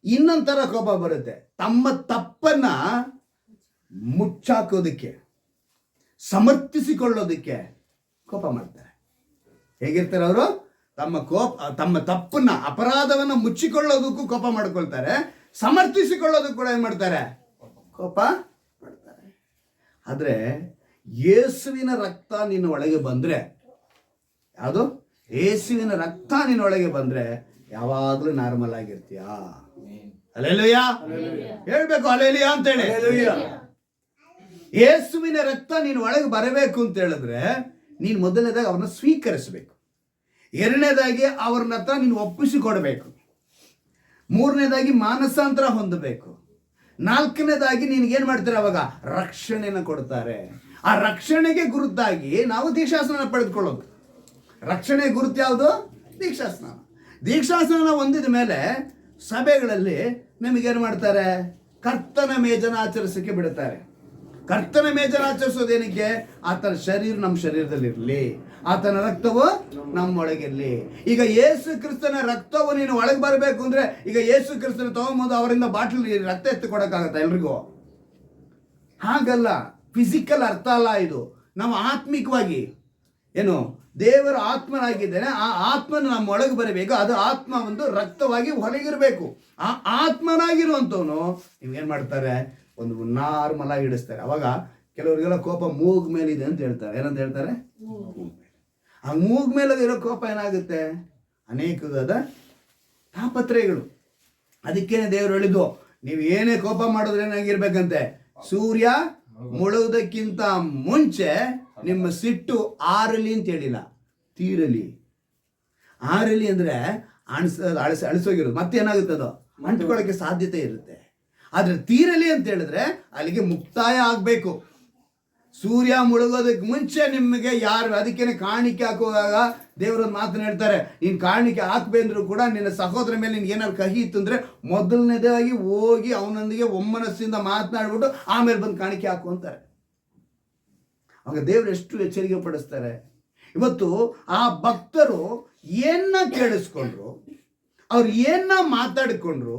ಇನ್ನೊಂಥರ ಕೋಪ ಬರುತ್ತೆ, ತಮ್ಮ ತಪ್ಪನ್ನ ಮುಚ್ಚಾಕೋದಕ್ಕೆ, ಸಮರ್ಥಿಸಿಕೊಳ್ಳೋದಕ್ಕೆ ಕೋಪ ಮಾಡ್ತಾರೆ. ಹೇಗಿರ್ತಾರೆ ಅವರು? ತಮ್ಮ ತಪ್ಪನ್ನ, ಅಪರಾಧವನ್ನ ಮುಚ್ಚಿಕೊಳ್ಳೋದಕ್ಕೂ ಕೋಪ ಮಾಡ್ಕೊಳ್ತಾರೆ, ಸಮರ್ಥಿಸಿಕೊಳ್ಳೋದಕ್ಕೂ ಕೂಡ ಏನ್ ಮಾಡ್ತಾರೆ? ಕೋಪ ಮಾಡ್ತಾರೆ. ಆದ್ರೆ ಯೇಸುವಿನ ರಕ್ತ ನಿನ್ನ ಒಳಗೆ ಬಂದ್ರೆ, ಯಾವುದು? ಯೇಸುವಿನ ರಕ್ತ ನಿನ್ನ ಒಳಗೆ ಬಂದ್ರೆ ಯಾವಾಗ್ಲೂ ನಾರ್ಮಲ್ ಆಗಿರ್ತೀಯ. ಹಲ್ಲೆಲೂಯಾ ಹೇಳ್ಬೇಕು, ಹಲ್ಲೆಲೂಯಾ ಅಂತ ಹೇಳಿ. ಯೇಸುವಿನ ರಕ್ತ ನೀನು ಒಳಗೆ ಬರಬೇಕು ಅಂತ ಹೇಳಿದ್ರೆ ನೀನು ಮೊದಲನೇದಾಗಿ ಅವ್ರನ್ನ ಸ್ವೀಕರಿಸಬೇಕು. ಎರಡನೇದಾಗಿ ಅವ್ರನ್ನ ಹತ್ರ ನೀನು ಒಪ್ಪಿಸಿಕೊಡ್ಬೇಕು. ಮೂರನೇದಾಗಿ ಮಾನಸಾಂತರ ಹೊಂದಬೇಕು. ನಾಲ್ಕನೇದಾಗಿ ನಿನ್ಗೇನ್ ಮಾಡ್ತಾರೆ? ಅವಾಗ ರಕ್ಷಣೆನ ಕೊಡ್ತಾರೆ. ಆ ರಕ್ಷಣೆಗೆ ಗುರುತಾಗಿ ನಾವು ದೀಕ್ಷಾಸ್ನಾನ ಪಡೆದುಕೊಳ್ಳೋದು. ರಕ್ಷಣೆ ಗುರುತು ಯಾವುದು? ದೀಕ್ಷಾಸ್ನಾನ. ದೀಕ್ಷಾಸ್ನಾನ ಹೊಂದಿದ ಮೇಲೆ ಸಭೆಗಳಲ್ಲಿ ನಮಗೇನು ಮಾಡ್ತಾರೆ? ಕರ್ತನ ಮೇಜನ ಆಚರಿಸಕ್ಕೆ ಬಿಡುತ್ತಾರೆ. ಕರ್ತನ ಮೇಜನ ಆಚರಿಸೋದೇನಕ್ಕೆ? ಆತನ ಶರೀರ ನಮ್ಮ ಶರೀರದಲ್ಲಿರಲಿ, ಆತನ ರಕ್ತವು ನಮ್ಮೊಳಗಿರಲಿ. ಈಗ ಯೇಸು ಕ್ರಿಸ್ತನ ರಕ್ತವು ನೀನು ಒಳಗೆ ಬರಬೇಕು ಅಂದ್ರೆ, ಈಗ ಯೇಸು ಕ್ರಿಸ್ತನ ತಗೊಂಬಂದು ಅವರಿಂದ ಬಾಟ್ಲ್ ರಕ್ತ ಎತ್ತಿಕೊಡಕ್ಕಾಗತ್ತ ಎಲ್ರಿಗೂ? ಹಾಗಲ್ಲ. ಫಿಸಿಕಲ್ ಅರ್ಥ ಅಲ್ಲ ಇದು. ನಾವು ಆತ್ಮಿಕವಾಗಿ ಏನು ದೇವರ ಆತ್ಮನಾಗಿದ್ದೇನೆ, ಆ ಆತ್ಮನ ನಮ್ಮ ಒಳಗೆ ಬರಬೇಕು. ಅದು ಆತ್ಮ ಒಂದು ರಕ್ತವಾಗಿ ಹೊರಗಿರಬೇಕು. ಆ ಆತ್ಮನಾಗಿರುವಂಥವನು ನೀವೇನ್ ಮಾಡ್ತಾರೆ? ಒಂದು ನಾರ್ಮಲ್ ಆಗಿ ಇಡಿಸ್ತಾರೆ. ಅವಾಗ ಕೆಲವರಿಗೆಲ್ಲ ಕೋಪ ಮೂಗ್ ಮೇಲಿದೆ ಅಂತ ಹೇಳ್ತಾರೆ. ಏನಂತ ಹೇಳ್ತಾರೆ? ಆ ಮೂಗ್ ಮೇಲೆ ಇರೋ ಕೋಪ ಏನಾಗುತ್ತೆ? ಅನೇಕ ವಿಧದ ತಾಪತ್ರಯಗಳು. ಅದಕ್ಕೇನೆ ದೇವರು ಹೇಳಿದ್ದು, ನೀವು ಏನೇ ಕೋಪ ಮಾಡಿದ್ರೆ ಏನಾಗಿರ್ಬೇಕಂತೆ? ಸೂರ್ಯ ಮುಳುವುದಕ್ಕಿಂತ ಮುಂಚೆ ನಿಮ್ಮ ಸಿಟ್ಟು ಆರಲಿ ಅಂತ ಹೇಳಿಲ್ಲ, ತೀರಲಿ. ಆರಲಿ ಅಂದ್ರೆ ಅಳಿಸೋಗಿರೋದು, ಮತ್ತೇನಾಗುತ್ತೆ? ಅದು ಅಂಟ್ಕೊಳ್ಳೋಕ್ಕೆ ಸಾಧ್ಯತೆ ಇರುತ್ತೆ. ಆದ್ರೆ ತೀರಲಿ ಅಂತ ಹೇಳಿದ್ರೆ ಅಲ್ಲಿಗೆ ಮುಕ್ತಾಯ ಆಗಬೇಕು. ಸೂರ್ಯ ಮುಳುಗೋದಕ್ಕೆ ಮುಂಚೆ ನಿಮಗೆ ಯಾರು, ಅದಕ್ಕೇನೆ ಕಾಣಿಕೆ ಹಾಕುವಾಗ ದೇವರೊಂದು ಮಾತನ್ನ ಹೇಳ್ತಾರೆ, ನೀನು ಕಾಣಿಕೆ ಹಾಕ್ಬೇಂದ್ರೂ ಕೂಡ ನಿನ್ನ ಸಹೋದರ ಮೇಲೆ ನಿನ್ಗೆ ಏನಾದ್ರು ಕಹಿ ಇತ್ತು ಅಂದರೆ ಮೊದಲನೇದಾಗಿ ಹೋಗಿ ಅವನೊಂದಿಗೆ ಒಮ್ಮನಸ್ಸಿಂದ ಮಾತನಾಡ್ಬಿಟ್ಟು ಆಮೇಲೆ ಬಂದು ಕಾಣಿಕೆ ಹಾಕು ಅಂತಾರೆ. ಆಗ ದೇವರು ಎಷ್ಟು ಎಚ್ಚರಿಕೆ ಪಡಿಸ್ತಾರೆ. ಇವತ್ತು ಆ ಭಕ್ತರು ಏನ ಕೇಳಿಸ್ಕೊಂಡ್ರು, ಅವ್ರು ಏನ ಮಾತಾಡಿಕೊಂಡ್ರು,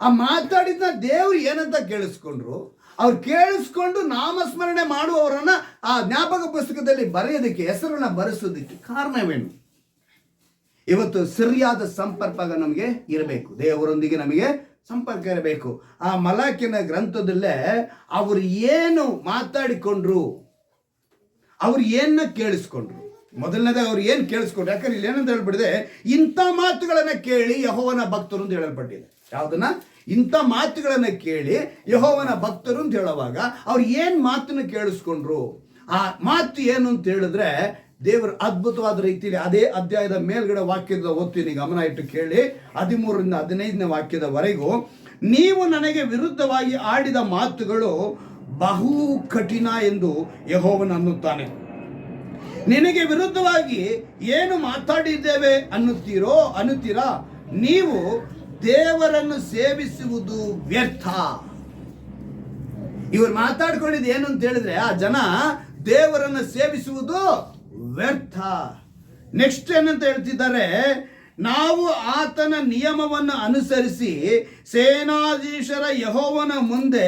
ಆ ಮಾತಾಡಿದ ದೇವ್ರು ಏನಂತ ಕೇಳಿಸ್ಕೊಂಡ್ರು, ಅವ್ರು ಕೇಳಿಸ್ಕೊಂಡು ನಾಮಸ್ಮರಣೆ ಮಾಡುವವರನ್ನ ಆ ಜ್ಞಾಪಕ ಪುಸ್ತಕದಲ್ಲಿ ಬರೆಯೋದಕ್ಕೆ, ಹೆಸರನ್ನ ಬರೆಸೋದಕ್ಕೆ ಕಾರಣವೇನು? ಇವತ್ತು ಸರಿಯಾದ ಸಂಪರ್ಕ ನಮಗೆ ಇರಬೇಕು, ದೇವರೊಂದಿಗೆ ನಮಗೆ ಸಂಪರ್ಕ ಇರಬೇಕು. ಆ ಮಲಾಕಿನ ಗ್ರಂಥದಲ್ಲೇ ಅವರು ಏನು ಮಾತಾಡಿಕೊಂಡ್ರು, ಅವ್ರು ಏನ ಕೇಳಿಸ್ಕೊಂಡ್ರು, ಮೊದಲನೇದಾಗ ಅವ್ರು ಏನು ಕೇಳಿಸ್ಕೊಂಡ್ರು. ಯಾಕಂದ್ರೆ ಇಲ್ಲಿ ಏನಂತ ಹೇಳ್ಬಿಟ್ಟಿದೆ, ಇಂಥ ಮಾತುಗಳನ್ನ ಕೇಳಿ ಯೆಹೋವನ ಭಕ್ತರು ಅಂತ ಹೇಳಲ್ಪಟ್ಟಿದೆ. ಯಾವುದನ್ನ? ಇಂಥ ಮಾತುಗಳನ್ನ ಕೇಳಿ ಯೆಹೋವನ ಭಕ್ತರು ಅಂತ ಹೇಳುವಾಗ ಅವ್ರು ಏನು ಮಾತನ್ನು ಕೇಳಿಸ್ಕೊಂಡ್ರು. ಆ ಮಾತು ಏನು ಅಂತ ಹೇಳಿದ್ರೆ, ದೇವರು ಅದ್ಭುತವಾದ ರೀತಿಯಲ್ಲಿ ಅದೇ ಅಧ್ಯಾಯದ ಮೇಲ್ಗಡೆ ವಾಕ್ಯದ ಓದ್ತೀನಿ, ಗಮನ ಇಟ್ಟು ಕೇಳಿ. 13ರಿಂದ 15ನೇ ವಾಕ್ಯದವರೆಗೂ, ನೀವು ನನಗೆ ವಿರುದ್ಧವಾಗಿ ಆಡಿದ ಮಾತುಗಳು ಬಹು ಕಠಿಣ ಎಂದು ಯೆಹೋವನು ಅನ್ನುತ್ತಾನೆ. ನಿನಗೆ ವಿರುದ್ಧವಾಗಿ ಏನು ಮಾತಾಡಿದ್ದೇವೆ ಅನ್ನುತ್ತೀರಾ? ನೀವು ದೇವರನ್ನು ಸೇವಿಸುವುದು ವ್ಯರ್ಥ. ಇವರು ಮಾತಾಡ್ಕೊಂಡಿದ್ದು ಏನು ಅಂತ ಹೇಳಿದ್ರೆ, ಆ ಜನ ದೇವರನ್ನು ಸೇವಿಸುವುದು ವ್ಯರ್ಥ. ನೆಕ್ಸ್ಟ್ ಏನಂತ ಹೇಳ್ತಿದ್ದಾರೆ, ನಾವು ಆತನ ನಿಯಮವನ್ನು ಅನುಸರಿಸಿ ಸೇನಾಧೀಶರ ಯೆಹೋವನ ಮುಂದೆ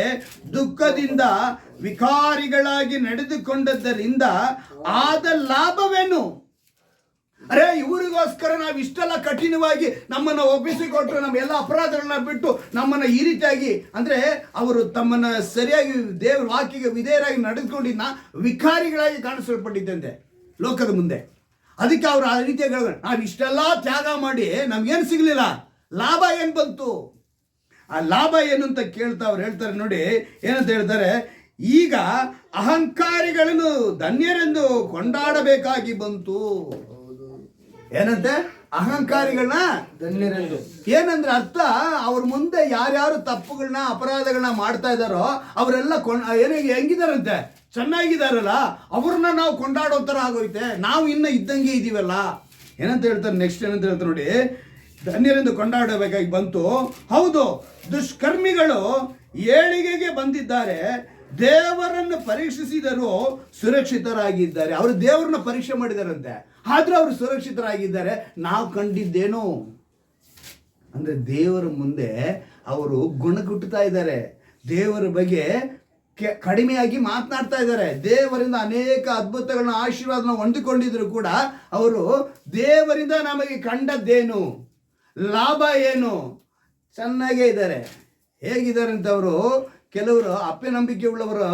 ದುಃಖದಿಂದ ವಿಕಾರಿಗಳಾಗಿ ನಡೆದುಕೊಂಡದ್ದರಿಂದ ಆದ ಲಾಭವೇನು? ಅರೆ, ಇವರಿಗೋಸ್ಕರ ನಾವು ಇಷ್ಟೆಲ್ಲ ಕಠಿಣವಾಗಿ ನಮ್ಮನ್ನು ಒಪ್ಪಿಸಿಕೊಟ್ರು, ನಮ್ಮ ಎಲ್ಲ ಅಪರಾಧಗಳನ್ನ ಬಿಟ್ಟು ನಮ್ಮನ್ನು ಈ ರೀತಿಯಾಗಿ, ಅಂದ್ರೆ ಅವರು ತಮ್ಮನ್ನು ಸರಿಯಾಗಿ ದೇವರ ವಾಕ್ಯಕ್ಕೆ ವಿಧೇಯರಾಗಿ ನಡೆದುಕೊಂಡಿದ್ದ ವಿಕಾರಿಗಳಾಗಿ ಕಾಣಿಸಲ್ಪಟ್ಟಿದ್ದಂತೆ ಲೋಕದ ಮುಂದೆ. ಅದಕ್ಕೆ ಅವರು ಆ ರೀತಿಯಾಗಿ ನಾವು ಇಷ್ಟೆಲ್ಲ ತ್ಯಾಗ ಮಾಡಿ ನಮ್ಗೇನು ಸಿಗಲಿಲ್ಲ, ಲಾಭ ಏನು ಬಂತು? ಆ ಲಾಭ ಏನು ಅಂತ ಕೇಳ್ತಾ ಅವ್ರು ಹೇಳ್ತಾರೆ ನೋಡಿ, ಏನಂತ ಹೇಳ್ತಾರೆ, ಈಗ ಅಹಂಕಾರಿಗಳನ್ನು ಧನ್ಯರೆಂದು ಕೊಂಡಾಡಬೇಕಾಗಿ ಬಂತು. ಏನಂತೆ? ಅಹಂಕಾರಿಗಳನ್ನ ಧನ್ಯರೆಂದು. ಏನಂದ್ರೆ ಅರ್ಥ, ಅವ್ರ ಮುಂದೆ ಯಾರ್ಯಾರು ತಪ್ಪುಗಳನ್ನ ಅಪರಾಧಗಳನ್ನ ಮಾಡ್ತಾ ಇದ್ದಾರೋ ಅವರೆಲ್ಲ ಹೆಂಗಿದಾರಂತೆ, ಚೆನ್ನಾಗಿದಾರಲ್ಲ, ಅವ್ರನ್ನ ನಾವು ಕೊಂಡಾಡೋ ಥರ ಆಗೋಯ್ತೆ, ನಾವು ಇನ್ನು ಇದ್ದಂಗೆ ಇದೀವಲ್ಲ. ಏನಂತ ಹೇಳ್ತಾರೆ ನೆಕ್ಸ್ಟ್? ಏನಂತ ಹೇಳ್ತಾರೆ ನೋಡಿ, ಧನ್ಯರೆಂದು ಕೊಂಡಾಡಬೇಕಾಗಿ ಬಂತು. ಹೌದು, ದುಷ್ಕರ್ಮಿಗಳು ಏಳಿಗೆಗೆ ಬಂದಿದ್ದಾರೆ, ದೇವರನ್ನು ಪರೀಕ್ಷಿಸಿದರೂ ಸುರಕ್ಷಿತರಾಗಿದ್ದಾರೆ. ಅವರು ದೇವರನ್ನ ಪರೀಕ್ಷೆ ಮಾಡಿದಾರಂತೆ, ಆದ್ರೂ ಅವರು ಸುರಕ್ಷಿತರಾಗಿದ್ದಾರೆ. ನಾವು ಕಂಡಿದ್ದೇನು ಅಂದ್ರೆ, ದೇವರ ಮುಂದೆ ಅವರು ಗುಣಗುಟ್ಟುತ್ತಾ ಇದ್ದಾರೆ, ದೇವರ ಬಗ್ಗೆ ಕಡಿಮೆಯಾಗಿ ಮಾತನಾಡ್ತಾ ಇದ್ದಾರೆ. ದೇವರಿಂದ ಅನೇಕ ಅದ್ಭುತಗಳನ್ನ ಆಶೀರ್ವಾದನ ಹೊಂದಿಕೊಂಡಿದ್ರು ಕೂಡ ಅವರು ದೇವರಿಂದ ನಮಗೆ ಕಂಡದ್ದೇನು, ಲಾಭ ಏನು, ಚೆನ್ನಾಗೇ ಇದ್ದಾರೆ. ಹೇಗಿದ್ದಾರೆ ಅಂತ ಅವರು, ಕೆಲವರು ಅಪನಂಬಿಕೆ ಉಳ್ಳವರು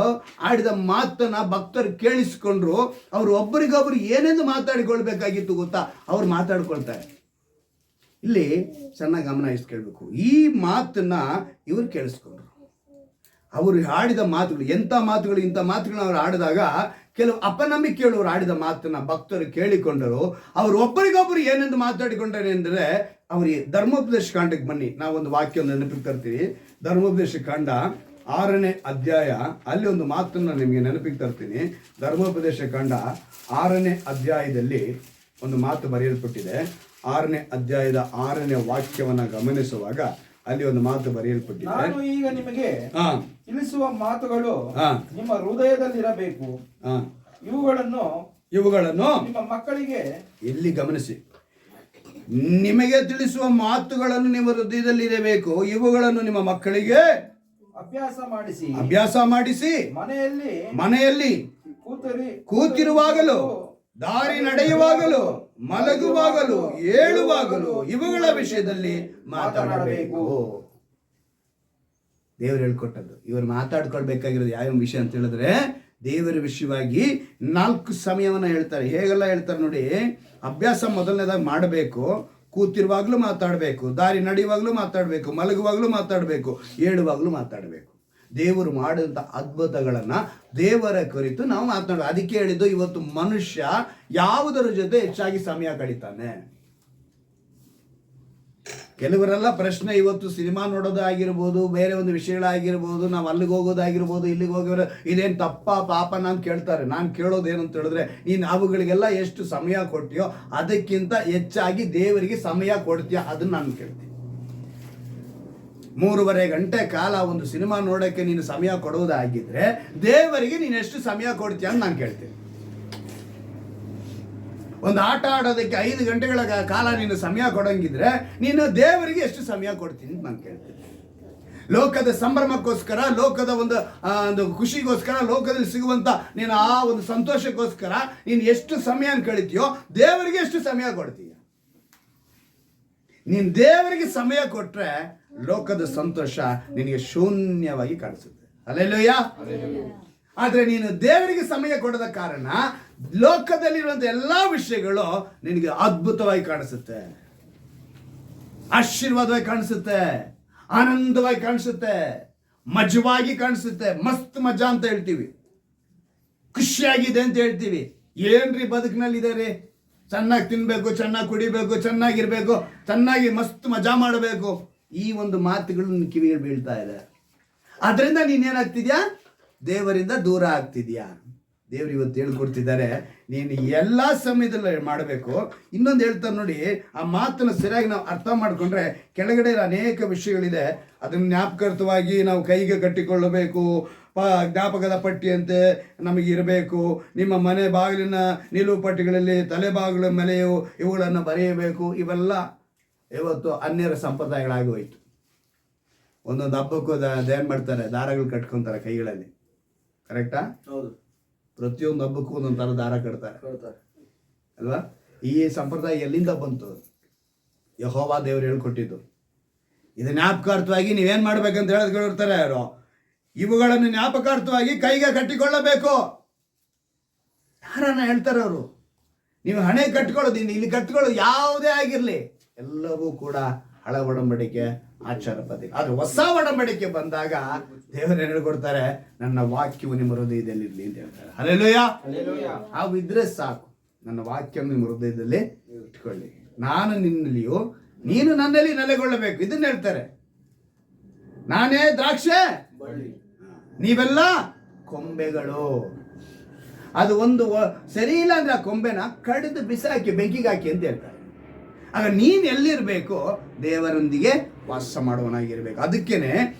ಆಡಿದ ಮಾತನ್ನ ಭಕ್ತರು ಕೇಳಿಸಿಕೊಂಡ್ರು. ಅವರು ಒಬ್ಬರಿಗೊಬ್ಬರು ಏನೆಂದು ಮಾತಾಡಿಕೊಳ್ಬೇಕಾಗಿತ್ತು ಗೊತ್ತಾ, ಅವ್ರು ಮಾತಾಡ್ಕೊಳ್ತಾರೆ. ಇಲ್ಲಿ ಚೆನ್ನಾಗಿ ಗಮನ ಇಷ್ಟು ಕೇಳಬೇಕು. ಈ ಮಾತನ್ನ ಇವರು ಕೇಳಿಸ್ಕೊಂಡ್ರು. ಅವರು ಆಡಿದ ಮಾತುಗಳು ಎಂಥ ಮಾತುಗಳು, ಇಂಥ ಮಾತುಗಳನ್ನ ಅವರು ಆಡಿದಾಗ ಕೆಲವು ಅಪನಂಬಿಕೆಯುಳ್ಳವರು ಆಡಿದ ಮಾತನ್ನ ಭಕ್ತರು ಕೇಳಿಕೊಂಡರು. ಅವರು ಒಬ್ಬರಿಗೊಬ್ಬರು ಏನೆಂದು ಮಾತಾಡಿಕೊಂಡರೆ ಅಂದರೆ, ಅವರಿಗೆ ಧರ್ಮೋಪದೇಶ ಕಾಂಡಕ್ಕೆ ಬನ್ನಿ, ನಾವೊಂದು ವಾಕ್ಯವನ್ನು ನೆನಪಿಗೆ ತರ್ತೀವಿ. ಧರ್ಮೋಪದೇಶ ಕಾಂಡ 6ನೇ ಅಧ್ಯಾಯ, ಅಲ್ಲಿ ಒಂದು ಮಾತನ್ನು ನಿಮಗೆ ನೆನಪಿಗೆ ತರ್ತೀನಿ. ಧರ್ಮೋಪದೇಶ ಕಾಂಡ 6ನೇ ಅಧ್ಯಾಯದಲ್ಲಿ ಒಂದು ಮಾತು ಬರೆಯಲ್ಪಟ್ಟಿದೆ. 6ನೇ ಅಧ್ಯಾಯದ 6ನೇ ವಾಕ್ಯವನ್ನು ಗಮನಿಸುವಾಗ ಅಲ್ಲಿ ಒಂದು ಮಾತು ಬರೆಯಲ್ಪಟ್ಟಿದೆ. ನಾನು ಈಗ ನಿಮಗೆ ತಿಳಿಸುವ ಮಾತುಗಳು ನಿಮ್ಮ ಹೃದಯದಲ್ಲಿರಬೇಕು, ಇವುಗಳನ್ನು ನಿಮ್ಮ ಮಕ್ಕಳಿಗೆ. ಇಲ್ಲಿ ಗಮನಿಸಿ, ನಿಮಗೆ ತಿಳಿಸುವ ಮಾತುಗಳನ್ನು ನಿಮ್ಮ ಹೃದಯದಲ್ಲಿರಬೇಕು, ಇವುಗಳನ್ನು ನಿಮ್ಮ ಮಕ್ಕಳಿಗೆ ಅಭ್ಯಾಸ ಮಾಡಿಸಿ ಮನೆಯಲ್ಲಿ ಕೂತಿರುವಾಗಲೂ, ದಾರಿ ನಡೆಯುವಾಗಲೂ, ಮಲಗುವಾಗಲೂ, ಏಳುವಾಗಲೂ ಇವುಗಳ ವಿಷಯದಲ್ಲಿ ಮಾತನಾಡಬೇಕು. ದೇವರು ಹೇಳ್ಕೊಟ್ಟದ್ದು. ಇವರು ಮಾತಾಡ್ಕೊಳ್ಬೇಕಾಗಿರೋದು ಯಾವ ವಿಷಯ ಅಂತ ಹೇಳಿದ್ರೆ ದೇವರ ವಿಷಯವಾಗಿ 4 ಸಮಯವನ್ನು ಹೇಳ್ತಾರೆ. ಹೇಗೆಲ್ಲ ಹೇಳ್ತಾರೆ ನೋಡಿ. ಅಭ್ಯಾಸ ಮೊದಲನೇದಾಗಿ ಮಾಡಬೇಕು, ಕೂತಿರುವಾಗಲೂ ಮಾತಾಡಬೇಕು, ದಾರಿ ನಡೆಯುವಾಗಲೂ ಮಾತಾಡಬೇಕು, ಮಲಗುವಾಗಲೂ ಮಾತಾಡಬೇಕು, ಏಳುವಾಗಲೂ ಮಾತಾಡಬೇಕು. ದೇವರು ಮಾಡಿದಂಥ ಅದ್ಭುತಗಳನ್ನು ದೇವರ ಕುರಿತು ನಾವು ಮಾತನಾಡೋದು. ಅದಕ್ಕೆ ಹೇಳಿದ್ದು ಇವತ್ತು ಮನುಷ್ಯ ಯಾವುದರ ಜೊತೆ ಹೆಚ್ಚಾಗಿ ಸಮಯ ಕಳೀತಾನೆ. ಕೆಲವರೆಲ್ಲ ಪ್ರಶ್ನೆ ಇವತ್ತು ಸಿನಿಮಾ ನೋಡೋದಾಗಿರ್ಬೋದು, ಬೇರೆ ಒಂದು ವಿಷಯಗಳಾಗಿರ್ಬೋದು, ನಾವು ಅಲ್ಲಿಗೆ ಹೋಗೋದಾಗಿರ್ಬೋದು, ಇಲ್ಲಿಗೆ ಹೋಗೋರು ಇದೇನು ತಪ್ಪ ಪಾಪ ನಾನು ಕೇಳ್ತಾರೆ. ನಾನು ಕೇಳೋದೇನು ಅಂತ ಹೇಳಿದ್ರೆ, ನೀನು ಅವುಗಳಿಗೆಲ್ಲ ಎಷ್ಟು ಸಮಯ ಕೊಡ್ತೀಯೋ ಅದಕ್ಕಿಂತ ಹೆಚ್ಚಾಗಿ ದೇವರಿಗೆ ಸಮಯ ಕೊಡ್ತೀಯ, ಅದನ್ನು ನಾನು ಕೇಳ್ತೀನಿ. 3.5 ಗಂಟೆ ಕಾಲ ಒಂದು ಸಿನಿಮಾ ನೋಡೋಕ್ಕೆ ನೀನು ಸಮಯ ಕೊಡುವುದಾಗಿದ್ರೆ ದೇವರಿಗೆ ನೀನು ಎಷ್ಟು ಸಮಯ ಕೊಡ್ತೀಯ ಅಂತ ನಾನು ಕೇಳ್ತೀನಿ. ಒಂದು ಆಟ ಆಡೋದಕ್ಕೆ 5 ಗಂಟೆಗಳ ಕಾಲ ನೀನು ಸಮಯ ಕೊಡೋಂಗಿದ್ರೆ ನೀನು ದೇವರಿಗೆ ಎಷ್ಟು ಸಮಯ ಕೊಡ್ತೀನಿ ಅಂತ ನಾನು ಕೇಳ್ತೀನಿ. ಲೋಕದ ಸಂಭ್ರಮಕ್ಕೋಸ್ಕರ, ಲೋಕದ ಒಂದು ಖುಷಿಗೋಸ್ಕರ, ಲೋಕದಲ್ಲಿ ಸಿಗುವಂತ ನೀನು ಆ ಒಂದು ಸಂತೋಷಕ್ಕೋಸ್ಕರ ನೀನು ಎಷ್ಟು ಸಮಯ ಕಳಿತೀಯೋ ದೇವರಿಗೆ ಎಷ್ಟು ಸಮಯ ಕೊಡ್ತೀಯ. ನೀನು ದೇವರಿಗೆ ಸಮಯ ಕೊಟ್ರೆ ಲೋಕದ ಸಂತೋಷ ನಿನಗೆ ಶೂನ್ಯವಾಗಿ ಕಾಣಿಸುತ್ತೆ. ಹಲ್ಲೆಲೂಯಾ. ಆದ್ರೆ ನೀನು ದೇವರಿಗೆ ಸಮಯ ಕೊಡದ ಕಾರಣ ಲೋಕದಲ್ಲಿರುವಂತ ಎಲ್ಲಾ ವಿಷಯಗಳು ನಿನಗೆ ಅದ್ಭುತವಾಗಿ ಕಾಣಿಸುತ್ತೆ, ಆಶೀರ್ವಾದವಾಗಿ ಕಾಣಿಸುತ್ತೆ, ಆನಂದವಾಗಿ ಕಾಣಿಸುತ್ತೆ, ಮಜವಾಗಿ ಕಾಣಿಸುತ್ತೆ. ಮಸ್ತ್ ಮಜಾ ಅಂತ ಹೇಳ್ತೀವಿ, ಖುಷಿಯಾಗಿದೆ ಅಂತ ಹೇಳ್ತೀವಿ. ಏನ್ರಿ ಬದುಕಿನಲ್ಲಿದೆ ರೀ, ಚೆನ್ನಾಗಿ ತಿನ್ಬೇಕು, ಚೆನ್ನಾಗಿ ಕುಡಿಬೇಕು, ಚೆನ್ನಾಗಿರ್ಬೇಕು, ಚೆನ್ನಾಗಿ ಮಸ್ತ್ ಮಜಾ ಮಾಡಬೇಕು, ಈ ಒಂದು ಮಾತುಗಳು ನಿನ್ನ ಕಿವಿಗೆ ಬೀಳ್ತಾ ಇದೆ. ಅದರಿಂದ ನೀನೇನಾಗ್ತಿದ್ಯಾ, ದೇವರಿಂದ ದೂರ ಆಗ್ತಿದ್ಯಾ. ದೇವರು ಇವತ್ತು ಹೇಳ್ಕೊಡ್ತಿದ್ದಾರೆ, ನೀನು ಎಲ್ಲ ಸಮಯದಲ್ಲಿ ಮಾಡಬೇಕು. ಇನ್ನೊಂದು ಹೇಳ್ತಾರೆ ನೋಡಿ, ಆ ಮಾತನ್ನು ಸರಿಯಾಗಿ ನಾವು ಅರ್ಥ ಮಾಡಿಕೊಂಡ್ರೆ ಕೆಳಗಡೆ ಅನೇಕ ವಿಷಯಗಳಿದೆ. ಅದನ್ನು ಜ್ಞಾಪಕಾರ್ಥವಾಗಿ ನಾವು ಕೈಗೆ ಕಟ್ಟಿಕೊಳ್ಳಬೇಕು. ಜ್ಞಾಪಕದ ಪಟ್ಟಿಯಂತೆ ನಮಗೆ ಇರಬೇಕು. ನಿಮ್ಮ ಮನೆ ಬಾಗಿಲಿನ ನಿಲುವು ಪಟ್ಟಿಗಳಲ್ಲಿ ತಲೆ ಬಾಗಿಲ ಮಲೆಯು ಇವುಗಳನ್ನು ಬರೆಯಬೇಕು. ಇವೆಲ್ಲ ಇವತ್ತು ಅನ್ಯರ ಸಂಪ್ರದಾಯಗಳಾಗಿ ಹೋಯಿತು. ಒಂದೊಂದು ಹಬ್ಬಕ್ಕೂ ಏನ್ ಮಾಡ್ತಾರೆ, ದಾರಗಳು ಕಟ್ಕೊತಾರೆ ಕೈಗಳಲ್ಲಿ. ಕರೆಕ್ಟಾ? ಹೌದು. ಪ್ರತಿಯೊಂದು ಹಬ್ಬಕ್ಕೂ ಒಂದೊಂದು ಥರ ದಾರ ಕಟ್ತಾರೆ ಅಲ್ವಾ? ಈ ಸಂಪ್ರದಾಯ ಎಲ್ಲಿಂದ ಬಂತು? ಯೆಹೋವ ದೇವರು ಹೇಳ್ಕೊಟ್ಟಿದ್ದು. ಇದು ಜ್ಞಾಪಕಾರ್ಥವಾಗಿ ನೀವೇನ್ ಮಾಡ್ಬೇಕಂತ ಹೇಳಿರ್ತಾರೆ ಅವರು. ಇವುಗಳನ್ನು ಜ್ಞಾಪಕಾರ್ಥವಾಗಿ ಕೈಗೆ ಕಟ್ಟಿಕೊಳ್ಳಬೇಕು. ಯಾರನ್ನ ಹೇಳ್ತಾರೆ ಅವರು. ನೀವು ಹಣೆ ಕಟ್ಕೊಳ್ಳೋದು, ಇಲ್ಲಿ ಕಟ್ಕೊಳ್ಳೋದು ಯಾವುದೇ ಆಗಿರಲಿ, ಎಲ್ಲವೂ ಕೂಡ ಹಳ ಒಡಂಬಡಿಕೆ, ಆಚಾರ ಪದ್ಧತಿ. ಆದ್ರೆ ಹೊಸ ಒಡಂಬಡಿಕೆ ಬಂದಾಗ ದೇವರು ಹೇಳ್ಕೊಡ್ತಾರೆ, ನನ್ನ ವಾಕ್ಯವು ನಿಮ್ಮ ಹೃದಯದಲ್ಲಿರಲಿ ಅಂತ ಹೇಳ್ತಾರೆ. ಹಲ್ಲೆಲೂಯಾ. ಅವು ಇದ್ರೆ ಸಾಕು. ನನ್ನ ವಾಕ್ಯವನ್ನು ನಿಮ್ಮ ಹೃದಯದಲ್ಲಿ ಇಟ್ಕೊಳ್ಳಿ, ನಾನು ನಿನ್ನಲ್ಲಿಯೂ ನೀನು ನನ್ನಲ್ಲಿ ನೆಲೆಗೊಳ್ಳಬೇಕು. ಇದನ್ನ ಹೇಳ್ತಾರೆ. ನಾನೇ ದ್ರಾಕ್ಷೆ, ನೀವೆಲ್ಲ ಕೊಂಬೆಗಳು. ಅದು ಒಂದು ಸರಿ ಇಲ್ಲ ಅಂದ್ರೆ ಆ ಕೊಂಬೆನ ಕಡಿದು ಬಿಸಾಕಿ ಬೆಂಕಿಗೆ ಹಾಕಿ ಅಂತ ಹೇಳ್ತಾರೆ. ಆಗ ನೀನು ಎಲ್ಲಿರಬೇಕು, ದೇವರೊಂದಿಗೆ ವಾಸ ಮಾಡುವನಾಗಿರ್ಬೇಕು. ಅದಕ್ಕೇನೆ